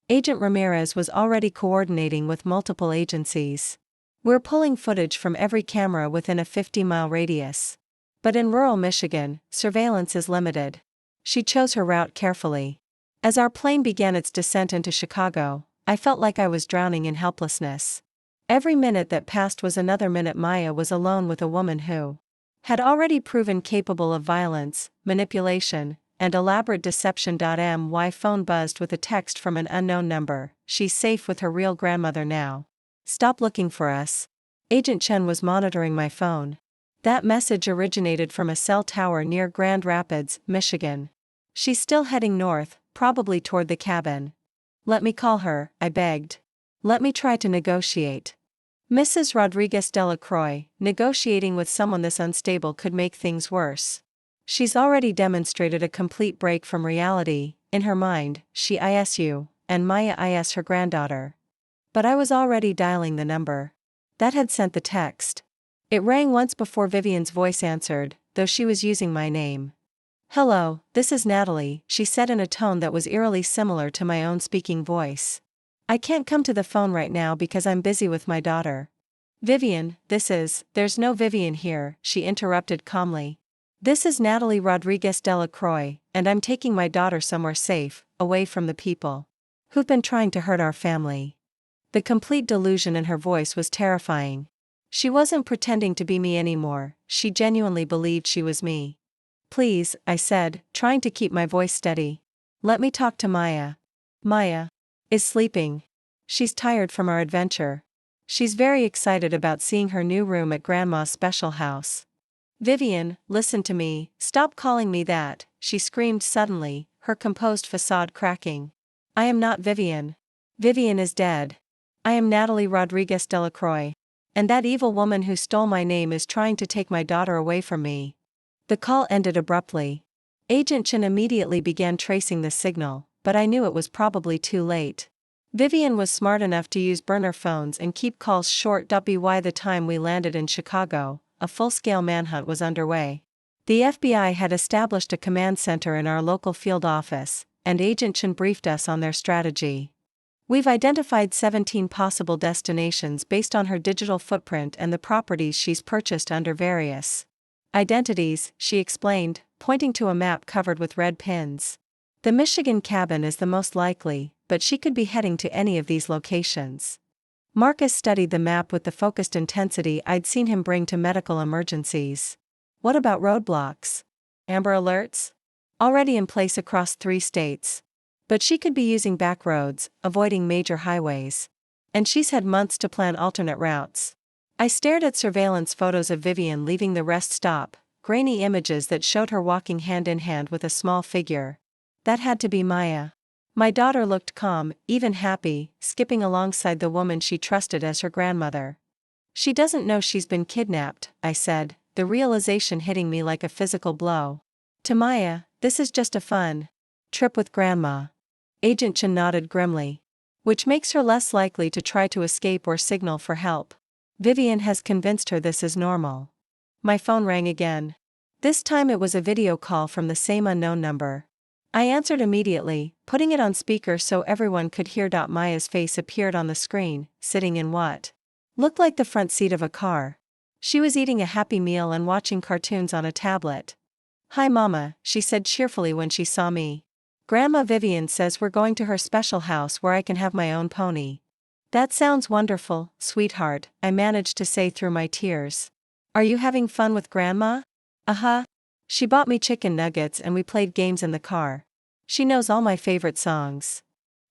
Agent Ramirez was already coordinating with multiple agencies. We're pulling footage from every camera within a 50-mile radius. But in rural Michigan, surveillance is limited. She chose her route carefully. As our plane began its descent into Chicago, I felt like I was drowning in helplessness. Every minute that passed was another minute Maya was alone with a woman who had already proven capable of violence, manipulation, and elaborate deception. My phone buzzed with a text from an unknown number. She's safe with her real grandmother now. Stop looking for us. Agent Chen was monitoring my phone. That message originated from a cell tower near Grand Rapids, Michigan. She's still heading north, probably toward the cabin. Let me call her, I begged. Let me try to negotiate. Mrs. Rodriguez Delacroix, negotiating with someone this unstable could make things worse. She's already demonstrated a complete break from reality. In her mind, she is you, and Maya is her granddaughter. But I was already dialing the number that had sent the text. It rang once before Vivian's voice answered, though she was using my name. Hello, this is Natalie, she said in a tone that was eerily similar to my own speaking voice. I can't come to the phone right now because I'm busy with my daughter. Vivian, there's no Vivian here, she interrupted calmly. This is Natalie Rodriguez Delacroix, and I'm taking my daughter somewhere safe, away from the people who've been trying to hurt our family. The complete delusion in her voice was terrifying. She wasn't pretending to be me anymore, she genuinely believed she was me. Please, I said, trying to keep my voice steady. Let me talk to Maya. Maya is sleeping. She's tired from our adventure. She's very excited about seeing her new room at Grandma's special house. Vivian, listen to me, stop calling me that, she screamed suddenly, her composed facade cracking. I am not Vivian. Vivian is dead. I am Natalie Rodriguez Delacroix. And that evil woman who stole my name is trying to take my daughter away from me. The call ended abruptly. Agent Chen immediately began tracing the signal, but I knew it was probably too late. Vivian was smart enough to use burner phones and keep calls short. By the time we landed in Chicago, a full-scale manhunt was underway. The FBI had established a command center in our local field office, and Agent Chen briefed us on their strategy. We've identified 17 possible destinations based on her digital footprint and the properties she's purchased under various identities, she explained, pointing to a map covered with red pins. The Michigan cabin is the most likely, but she could be heading to any of these locations. Marcus studied the map with the focused intensity I'd seen him bring to medical emergencies. What about roadblocks? Amber alerts? Already in place across 3 states. But she could be using back roads, avoiding major highways. And she's had months to plan alternate routes. I stared at surveillance photos of Vivian leaving the rest stop, grainy images that showed her walking hand in hand with a small figure. That had to be Maya. My daughter looked calm, even happy, skipping alongside the woman she trusted as her grandmother. She doesn't know she's been kidnapped, I said, the realization hitting me like a physical blow. To Maya, this is just a fun trip with Grandma. Agent Chen nodded grimly. Which makes her less likely to try to escape or signal for help. Vivian has convinced her this is normal. My phone rang again. This time it was a video call from the same unknown number. I answered immediately, putting it on speaker so everyone could hear. Maya's face appeared on the screen, sitting in what looked like the front seat of a car. She was eating a happy meal and watching cartoons on a tablet. "Hi Mama," she said cheerfully when she saw me. "Grandma Vivian says we're going to her special house where I can have my own pony." "That sounds wonderful, sweetheart," I managed to say through my tears. "Are you having fun with Grandma?" "Uh-huh. She bought me chicken nuggets and we played games in the car. She knows all my favorite songs."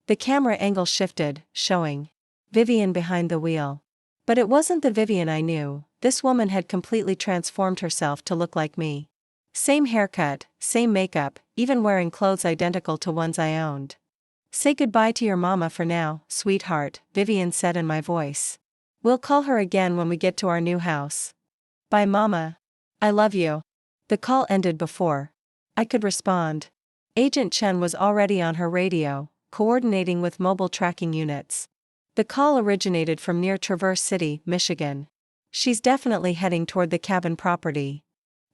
The camera angle shifted, showing Vivian behind the wheel. But it wasn't the Vivian I knew. This woman had completely transformed herself to look like me. Same haircut, same makeup, even wearing clothes identical to ones I owned. "Say goodbye to your mama for now, sweetheart," Vivian said in my voice. "We'll call her again when we get to our new house." "Bye Mama. I love you." The call ended before I could respond. Agent Chen was already on her radio, coordinating with mobile tracking units. The call originated from near Traverse City, Michigan. "She's definitely heading toward the cabin property."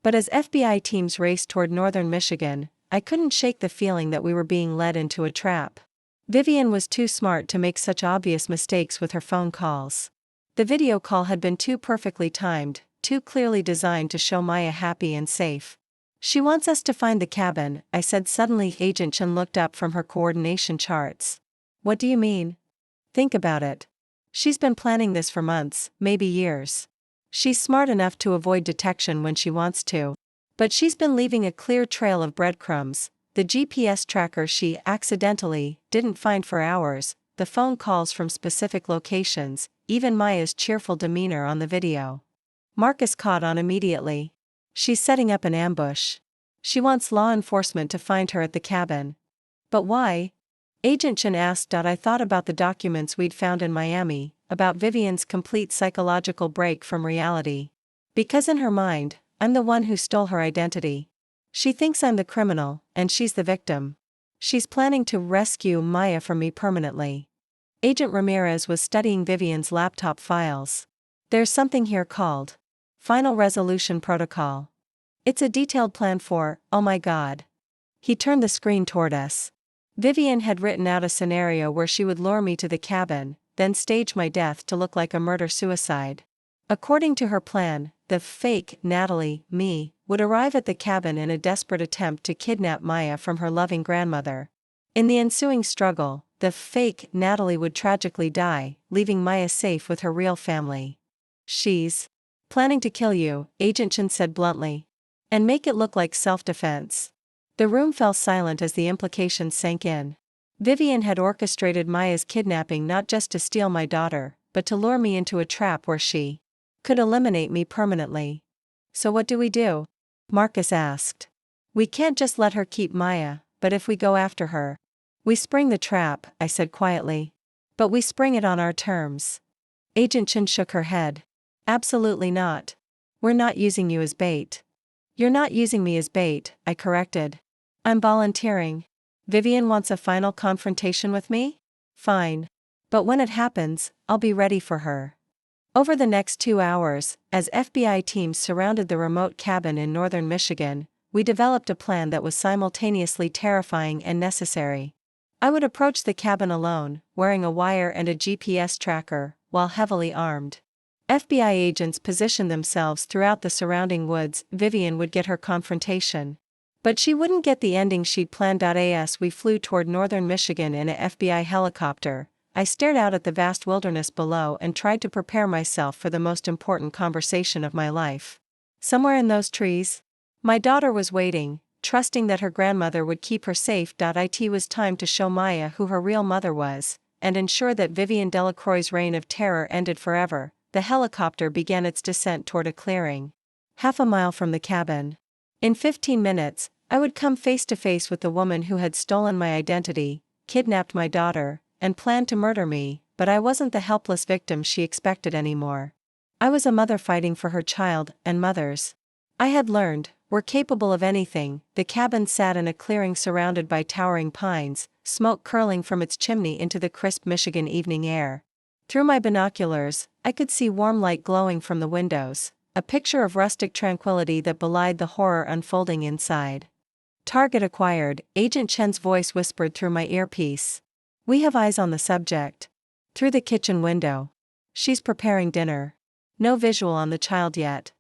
But as FBI teams raced toward northern Michigan, I couldn't shake the feeling that we were being led into a trap. Vivian was too smart to make such obvious mistakes with her phone calls. The video call had been too perfectly timed, too clearly designed to show Maya happy and safe. "She wants us to find the cabin," I said suddenly. Agent Chen looked up from her coordination charts. "What do you mean?" "Think about it. She's been planning this for months, maybe years. She's smart enough to avoid detection when she wants to. But she's been leaving a clear trail of breadcrumbs, the GPS tracker she accidentally didn't find for hours, the phone calls from specific locations, even Maya's cheerful demeanor on the video. Marcus caught on immediately. She's setting up an ambush. She wants law enforcement to find her at the cabin." "But why?" Agent Chen asked. I thought about the documents we'd found in Miami, about Vivian's complete psychological break from reality. Because in her mind, I'm the one who stole her identity. She thinks I'm the criminal, and she's the victim. She's planning to rescue Maya from me permanently. Agent Ramirez was studying Vivian's laptop files. "There's something here called Final Resolution Protocol. It's a detailed plan for, oh my God." He turned the screen toward us. Vivian had written out a scenario where she would lure me to the cabin, then stage my death to look like a murder-suicide. According to her plan, the fake Natalie, me, would arrive at the cabin in a desperate attempt to kidnap Maya from her loving grandmother. In the ensuing struggle, the fake Natalie would tragically die, leaving Maya safe with her real family. "She's planning to kill you," Agent Chen said bluntly. "And make it look like self-defense." The room fell silent as the implications sank in. Vivian had orchestrated Maya's kidnapping not just to steal my daughter, but to lure me into a trap where she could eliminate me permanently. "So what do we do?" Marcus asked. "We can't just let her keep Maya, but if we go after her, we spring the trap," I said quietly. "But we spring it on our terms." Agent Chen shook her head. "Absolutely not. We're not using you as bait." "You're not using me as bait," I corrected. "I'm volunteering. Vivian wants a final confrontation with me? Fine. But when it happens, I'll be ready for her." Over the next 2 hours, as FBI teams surrounded the remote cabin in northern Michigan, we developed a plan that was simultaneously terrifying and necessary. I would approach the cabin alone, wearing a wire and a GPS tracker, while heavily armed. FBI agents positioned themselves throughout the surrounding woods. Vivian would get her confrontation. But she wouldn't get the ending she'd planned. As we flew toward northern Michigan in a FBI helicopter, I stared out at the vast wilderness below and tried to prepare myself for the most important conversation of my life. Somewhere in those trees, my daughter was waiting, trusting that her grandmother would keep her safe. It was time to show Maya who her real mother was, and ensure that Vivian Delacroix's reign of terror ended forever. The helicopter began its descent toward a clearing, half a mile from the cabin. In 15 minutes, I would come face to face with the woman who had stolen my identity, kidnapped my daughter, and planned to murder me, but I wasn't the helpless victim she expected anymore. I was a mother fighting for her child, and mothers, I had learned, were capable of anything. The cabin sat in a clearing surrounded by towering pines, smoke curling from its chimney into the crisp Michigan evening air. Through my binoculars, I could see warm light glowing from the windows, a picture of rustic tranquility that belied the horror unfolding inside. Target acquired, Agent Chen's voice whispered through my earpiece. We have eyes on the subject. Through the kitchen window. She's preparing dinner. No visual on the child yet.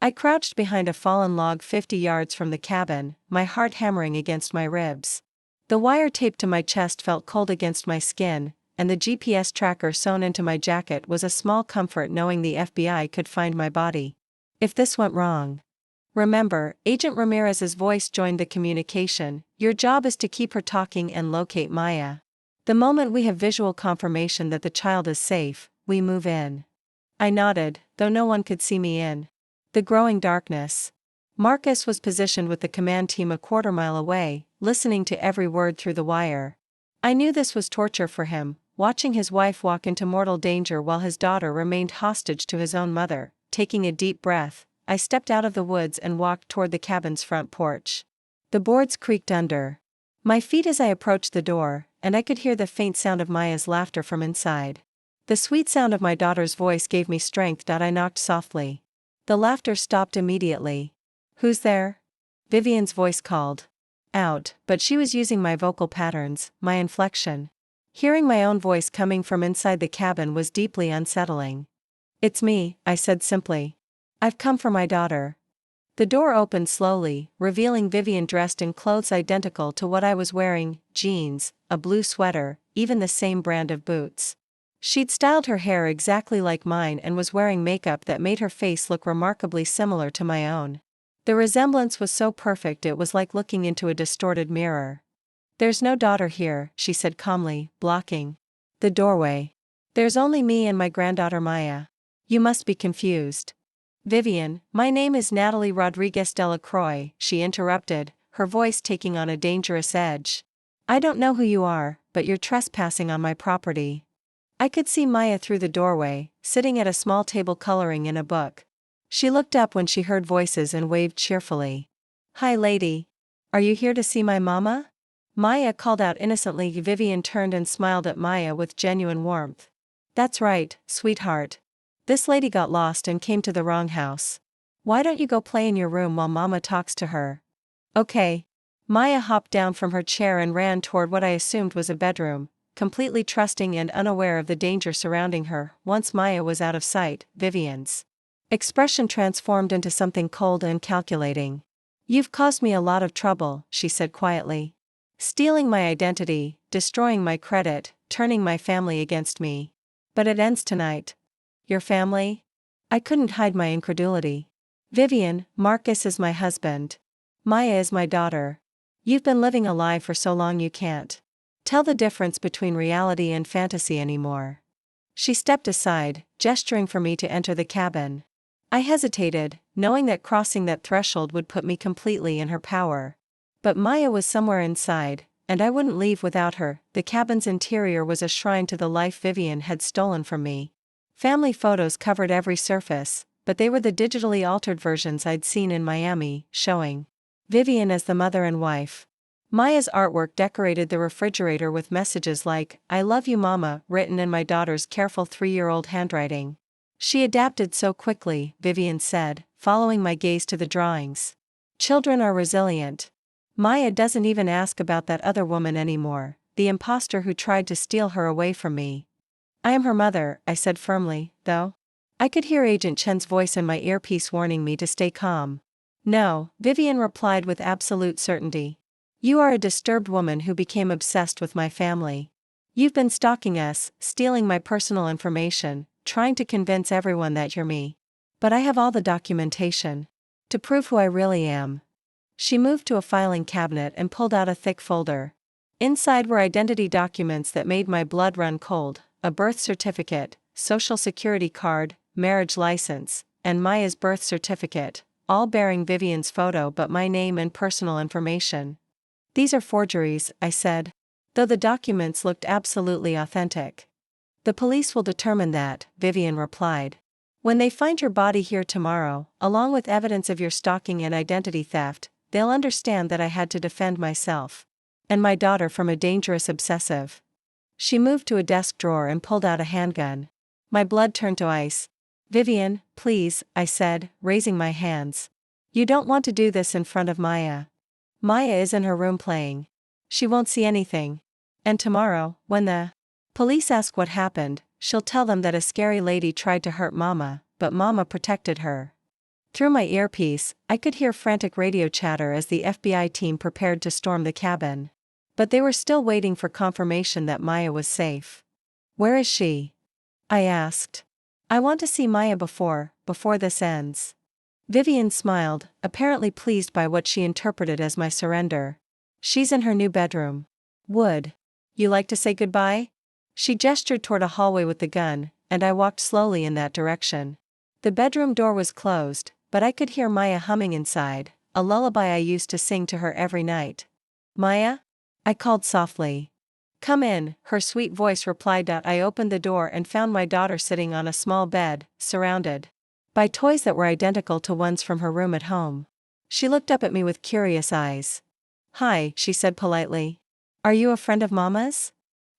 I crouched behind a fallen log 50 yards from the cabin, my heart hammering against my ribs. The wire taped to my chest felt cold against my skin, and the GPS tracker sewn into my jacket was a small comfort knowing the FBI could find my body. If this went wrong. Remember, Agent Ramirez's voice joined the communication. Your job is to keep her talking and locate Maya. The moment we have visual confirmation that the child is safe, we move in. I nodded, though no one could see me in the growing darkness. Marcus was positioned with the command team a quarter-mile away, listening to every word through the wire. I knew this was torture for him, watching his wife walk into mortal danger while his daughter remained hostage to his own mother. Taking a deep breath, I stepped out of the woods and walked toward the cabin's front porch. The boards creaked under my feet as I approached the door, and I could hear the faint sound of Maya's laughter from inside. The sweet sound of my daughter's voice gave me strength. I knocked softly. The laughter stopped immediately. Who's there? Vivian's voice called out, but she was using my vocal patterns, my inflection. Hearing my own voice coming from inside the cabin was deeply unsettling. It's me, I said simply. I've come for my daughter. The door opened slowly, revealing Vivian dressed in clothes identical to what I was wearing, jeans, a blue sweater, even the same brand of boots. She'd styled her hair exactly like mine and was wearing makeup that made her face look remarkably similar to my own. The resemblance was so perfect it was like looking into a distorted mirror. There's no daughter here, she said calmly, blocking the doorway. There's only me and my granddaughter Maya. You must be confused. Vivian, my name is Natalie Rodriguez Delacroix, she interrupted, her voice taking on a dangerous edge. I don't know who you are, but you're trespassing on my property. I could see Maya through the doorway, sitting at a small table coloring in a book. She looked up when she heard voices and waved cheerfully. Hi lady. Are you here to see my mama? Maya called out innocently. Vivian turned and smiled at Maya with genuine warmth. That's right, sweetheart. This lady got lost and came to the wrong house. Why don't you go play in your room while Mama talks to her? Okay. Maya hopped down from her chair and ran toward what I assumed was a bedroom, completely trusting and unaware of the danger surrounding her. Once Maya was out of sight, Vivian's expression transformed into something cold and calculating. You've caused me a lot of trouble, she said quietly. Stealing my identity, destroying my credit, turning my family against me. But it ends tonight. Your family? I couldn't hide my incredulity. Vivian, Marcus is my husband. Maya is my daughter. You've been living a lie for so long you can't tell the difference between reality and fantasy anymore. She stepped aside, gesturing for me to enter the cabin. I hesitated, knowing that crossing that threshold would put me completely in her power. But Maya was somewhere inside, and I wouldn't leave without her. The cabin's interior was a shrine to the life Vivian had stolen from me. Family photos covered every surface, but they were the digitally altered versions I'd seen in Miami, showing Vivian as the mother and wife. Maya's artwork decorated the refrigerator with messages like, I love you mama, written in my daughter's careful 3-year-old handwriting. She adapted so quickly, Vivian said, following my gaze to the drawings. Children are resilient. Maya doesn't even ask about that other woman anymore, the imposter who tried to steal her away from me. I am her mother, I said firmly, though. I could hear Agent Chen's voice in my earpiece warning me to stay calm. No, Vivian replied with absolute certainty. You are a disturbed woman who became obsessed with my family. You've been stalking us, stealing my personal information, trying to convince everyone that you're me. But I have all the documentation to prove who I really am. She moved to a filing cabinet and pulled out a thick folder. Inside were identity documents that made my blood run cold, a birth certificate, social security card, marriage license, and Maya's birth certificate, all bearing Vivian's photo but my name and personal information. These are forgeries, I said. Though the documents looked absolutely authentic. The police will determine that, Vivian replied. When they find your body here tomorrow, along with evidence of your stalking and identity theft, they'll understand that I had to defend myself. And my daughter from a dangerous obsessive. She moved to a desk drawer and pulled out a handgun. My blood turned to ice. Vivian, please, I said, raising my hands. You don't want to do this in front of Maya. Maya is in her room playing. She won't see anything. And tomorrow, when the police ask what happened, she'll tell them that a scary lady tried to hurt Mama, but Mama protected her. Through my earpiece, I could hear frantic radio chatter as the FBI team prepared to storm the cabin. But they were still waiting for confirmation that Maya was safe. Where is she? I asked. I want to see Maya before this ends. Vivian smiled, apparently pleased by what she interpreted as my surrender. She's in her new bedroom. Would you like to say goodbye? She gestured toward a hallway with the gun, and I walked slowly in that direction. The bedroom door was closed, but I could hear Maya humming inside, a lullaby I used to sing to her every night. Maya? I called softly. Come in, her sweet voice replied. I opened the door and found my daughter sitting on a small bed, surrounded by toys that were identical to ones from her room at home. She looked up at me with curious eyes. Hi, she said politely. Are you a friend of Mama's?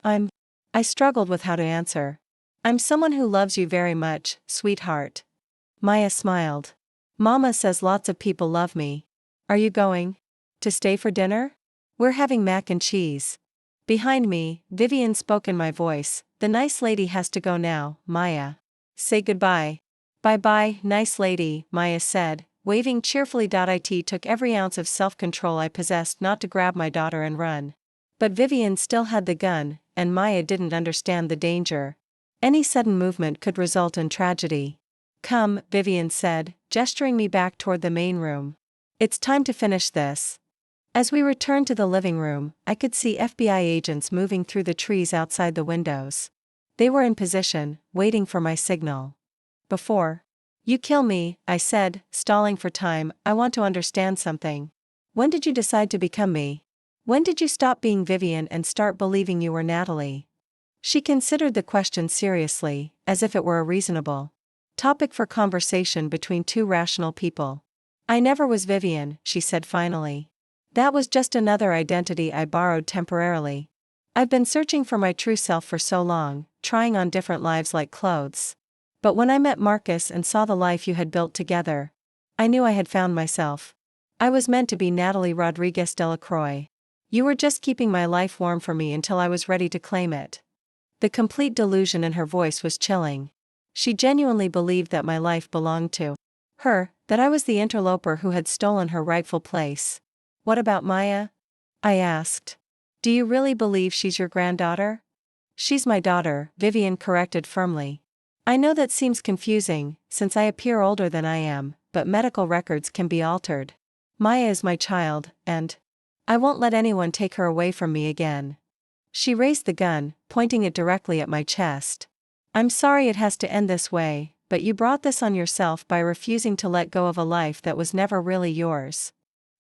I struggled with how to answer. I'm someone who loves you very much, sweetheart. Maya smiled. Mama says lots of people love me. Are you going to stay for dinner? We're having mac and cheese. Behind me, Vivian spoke in my voice. The nice lady has to go now, Maya. Say goodbye. Bye-bye, nice lady, Maya said, waving cheerfully. It took every ounce of self-control I possessed not to grab my daughter and run. But Vivian still had the gun, and Maya didn't understand the danger. Any sudden movement could result in tragedy. Come, Vivian said, gesturing me back toward the main room. It's time to finish this. As we returned to the living room, I could see FBI agents moving through the trees outside the windows. They were in position, waiting for my signal. Before you kill me, I said, stalling for time, I want to understand something. When did you decide to become me? When did you stop being Vivian and start believing you were Natalie? She considered the question seriously, as if it were a reasonable topic for conversation between two rational people. I never was Vivian, she said finally. That was just another identity I borrowed temporarily. I've been searching for my true self for so long, trying on different lives like clothes. But when I met Marcus and saw the life you had built together, I knew I had found myself. I was meant to be Natalie Rodriguez Delacroix. You were just keeping my life warm for me until I was ready to claim it. The complete delusion in her voice was chilling. She genuinely believed that my life belonged to her, that I was the interloper who had stolen her rightful place. What about Maya? I asked. Do you really believe she's your granddaughter? She's my daughter, Vivian corrected firmly. I know that seems confusing, since I appear older than I am, but medical records can be altered. Maya is my child, and I won't let anyone take her away from me again. She raised the gun, pointing it directly at my chest. I'm sorry it has to end this way, but you brought this on yourself by refusing to let go of a life that was never really yours.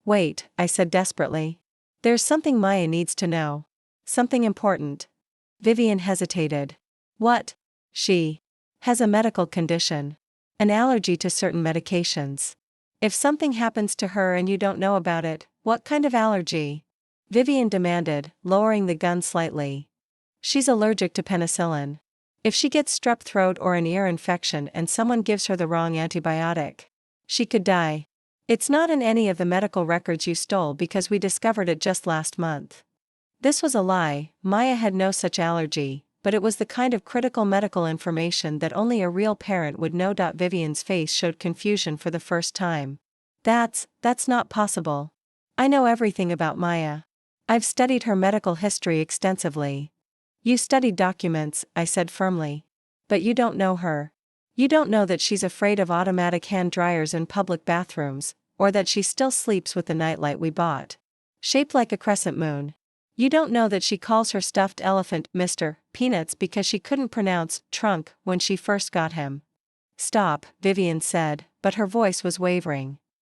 Wait, I said desperately. There's something Maya needs to know. Something important. Vivian hesitated. What? She has a medical condition. An allergy to certain medications. If something happens to her and you don't know about it, what kind of allergy? Vivian demanded, lowering the gun slightly. She's allergic to penicillin. If she gets strep throat or an ear infection and someone gives her the wrong antibiotic, she could die. It's not in any of the medical records you stole because we discovered it just last month. This was a lie. Maya had no such allergy, but it was the kind of critical medical information that only a real parent would know. Vivian's face showed confusion for the first time. That's not possible. I know everything about Maya. I've studied her medical history extensively. You studied documents, I said firmly. But you don't know her. You don't know that she's afraid of automatic hand dryers in public bathrooms, or that she still sleeps with the nightlight we bought, shaped like a crescent moon. You don't know that she calls her stuffed elephant Mr. Peanuts because she couldn't pronounce trunk when she first got him. Stop, Vivian said, but her voice was wavering.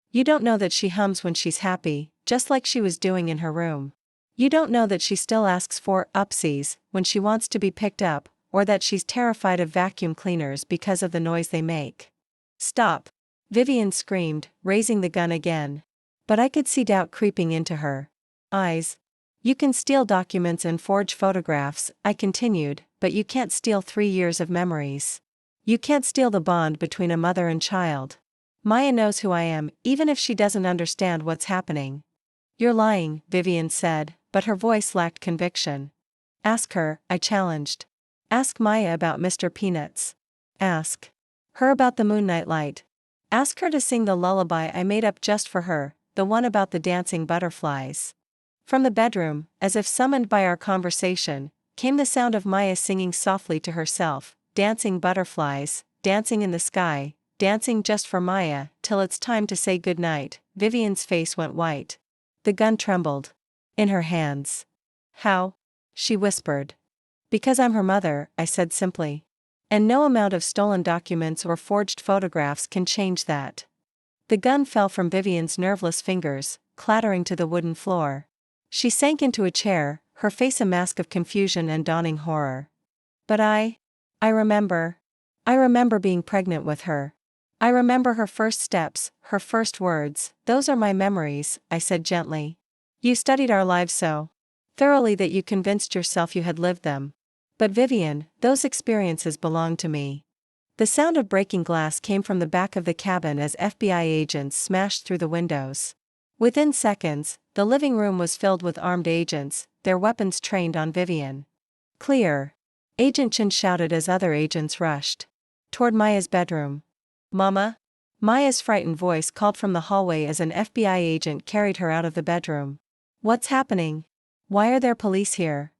You don't know that she hums when she's happy, just like she was doing in her room. You don't know that she still asks for upsies when she wants to be picked up, or that she's terrified of vacuum cleaners because of the noise they make. Stop! Vivian screamed, raising the gun again. But I could see doubt creeping into her eyes. You can steal documents and forge photographs, I continued, but you can't steal 3 years of memories. You can't steal the bond between a mother and child. Maya knows who I am, even if she doesn't understand what's happening. You're lying, Vivian said, but her voice lacked conviction. Ask her, I challenged. Ask Maya about Mr. Peanuts. Ask her about the moonlight light. Ask her to sing the lullaby I made up just for her, the one about the dancing butterflies. From the bedroom, as if summoned by our conversation, came the sound of Maya singing softly to herself, dancing butterflies, dancing in the sky, dancing just for Maya, till it's time to say goodnight. Vivian's face went white. The gun trembled in her hands. How? She whispered. Because I'm her mother, I said simply. And no amount of stolen documents or forged photographs can change that. The gun fell from Vivian's nerveless fingers, clattering to the wooden floor. She sank into a chair, her face a mask of confusion and dawning horror. But I remember being pregnant with her. I remember her first steps, her first words. Those are my memories, I said gently. You studied our lives so thoroughly that you convinced yourself you had lived them. But Vivian, those experiences belong to me. The sound of breaking glass came from the back of the cabin as FBI agents smashed through the windows. Within seconds, the living room was filled with armed agents, their weapons trained on Vivian. Clear! Agent Chen shouted as other agents rushed toward Maya's bedroom. Mama? Maya's frightened voice called from the hallway as an FBI agent carried her out of the bedroom. What's happening? Why are there police here?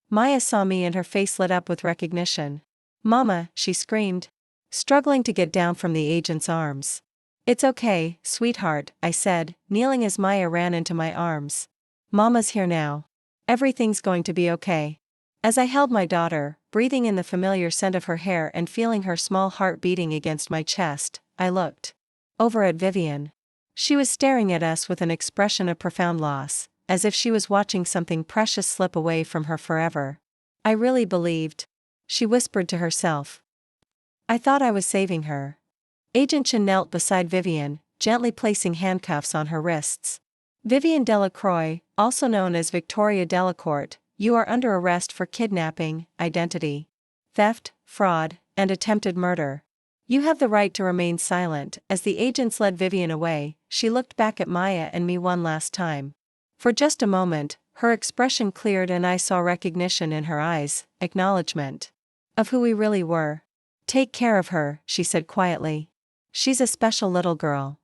Maya saw me and her face lit up with recognition. Mama, she screamed, struggling to get down from the agent's arms. It's okay, sweetheart, I said, kneeling as Maya ran into my arms. Mama's here now. Everything's going to be okay. As I held my daughter, breathing in the familiar scent of her hair and feeling her small heart beating against my chest, I looked over at Vivian. She was staring at us with an expression of profound loss, as if she was watching something precious slip away from her forever. I really believed, she whispered to herself. I thought I was saving her. Agent Chen knelt beside Vivian, gently placing handcuffs on her wrists. Vivian Delacroix, also known as Victoria Delacourt, you are under arrest for kidnapping, identity theft, fraud, and attempted murder. You have the right to remain silent. As the agents led Vivian away, she looked back at Maya and me one last time. For just a moment, her expression cleared and I saw recognition in her eyes, acknowledgement of who we really were. Take care of her, she said quietly. She's a special little girl.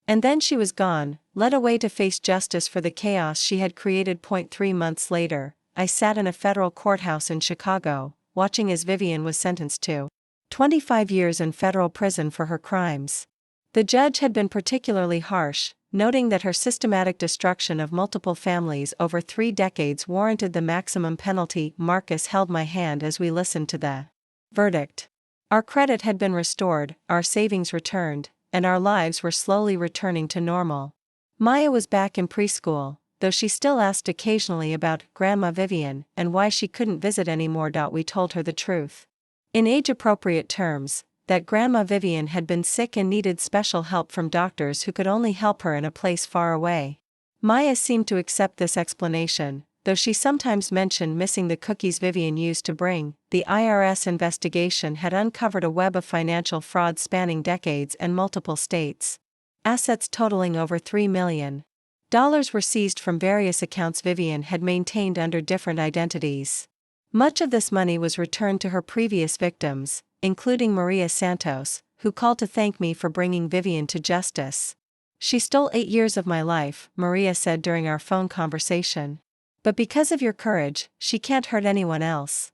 And then she was gone, led away to face justice for the chaos she had created. 3 months later, I sat in a federal courthouse in Chicago, watching as Vivian was sentenced to 25 years in federal prison for her crimes. The judge had been particularly harsh, noting that her systematic destruction of multiple families over 3 decades warranted the maximum penalty. Marcus held my hand as we listened to the verdict. Our credit had been restored, our savings returned, and our lives were slowly returning to normal. Maya was back in preschool, though she still asked occasionally about Grandma Vivian and why she couldn't visit anymore. We told her the truth, in age-appropriate terms, that Grandma Vivian had been sick and needed special help from doctors who could only help her in a place far away. Maya seemed to accept this explanation, though she sometimes mentioned missing the cookies Vivian used to bring. The IRS investigation had uncovered a web of financial fraud spanning decades and multiple states. Assets totaling over $3 million were seized from various accounts Vivian had maintained under different identities. Much of this money was returned to her previous victims, including Maria Santos, who called to thank me for bringing Vivian to justice. "She stole 8 years of my life," Maria said during our phone conversation. "But because of your courage, she can't hurt anyone else."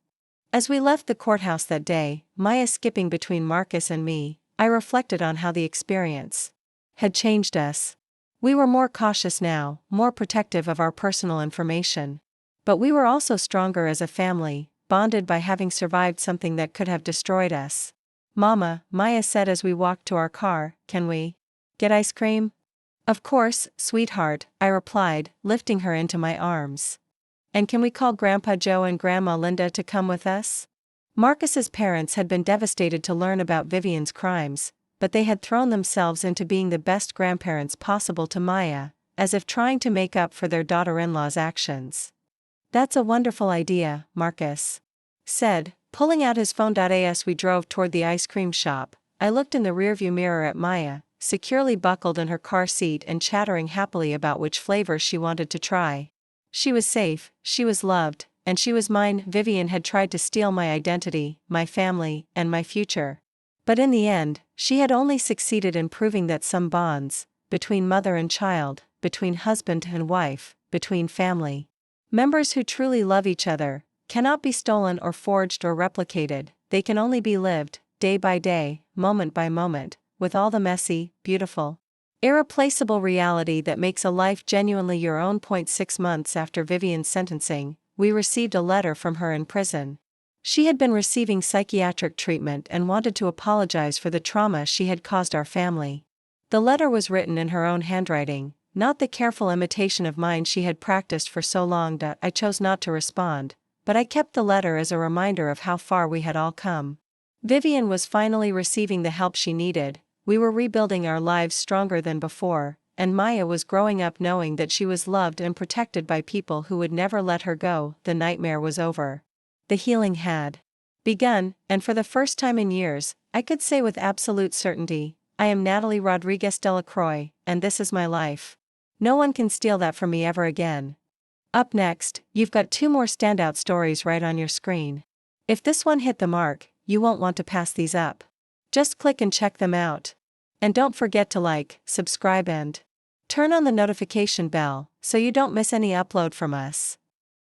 As we left the courthouse that day, Maya skipping between Marcus and me, I reflected on how the experience had changed us. We were more cautious now, more protective of our personal information. But we were also stronger as a family, bonded by having survived something that could have destroyed us. "Mama," Maya said as we walked to our car, "can we get ice cream?" "Of course, sweetheart," I replied, lifting her into my arms. "And can we call Grandpa Joe and Grandma Linda to come with us?" Marcus's parents had been devastated to learn about Vivian's crimes, but they had thrown themselves into being the best grandparents possible to Maya, as if trying to make up for their daughter-in-law's actions. "That's a wonderful idea," Marcus said, pulling out his phone. As we drove toward the ice cream shop, I looked in the rearview mirror at Maya, securely buckled in her car seat and chattering happily about which flavor she wanted to try. She was safe, she was loved, and she was mine. Vivian had tried to steal my identity, my family, and my future. But in the end, she had only succeeded in proving that some bonds, between mother and child, between husband and wife, between family members who truly love each other, cannot be stolen or forged or replicated. They can only be lived, day by day, moment by moment, with all the messy, beautiful, irreplaceable reality that makes a life genuinely your own. 6 months after Vivian's sentencing, we received a letter from her in prison. She had been receiving psychiatric treatment and wanted to apologize for the trauma she had caused our family. The letter was written in her own handwriting, not the careful imitation of mine she had practiced for so long. I chose not to respond, but I kept the letter as a reminder of how far we had all come. Vivian was finally receiving the help she needed, we were rebuilding our lives stronger than before, and Maya was growing up knowing that she was loved and protected by people who would never let her go. The nightmare was over. The healing had begun, and for the first time in years, I could say with absolute certainty, I am Natalie Rodriguez Delacroix, and this is my life. No one can steal that from me ever again. Up next, you've got 2 more standout stories right on your screen. If this one hit the mark, you won't want to pass these up. Just click and check them out. And don't forget to like, subscribe and turn on the notification bell so you don't miss any upload from us.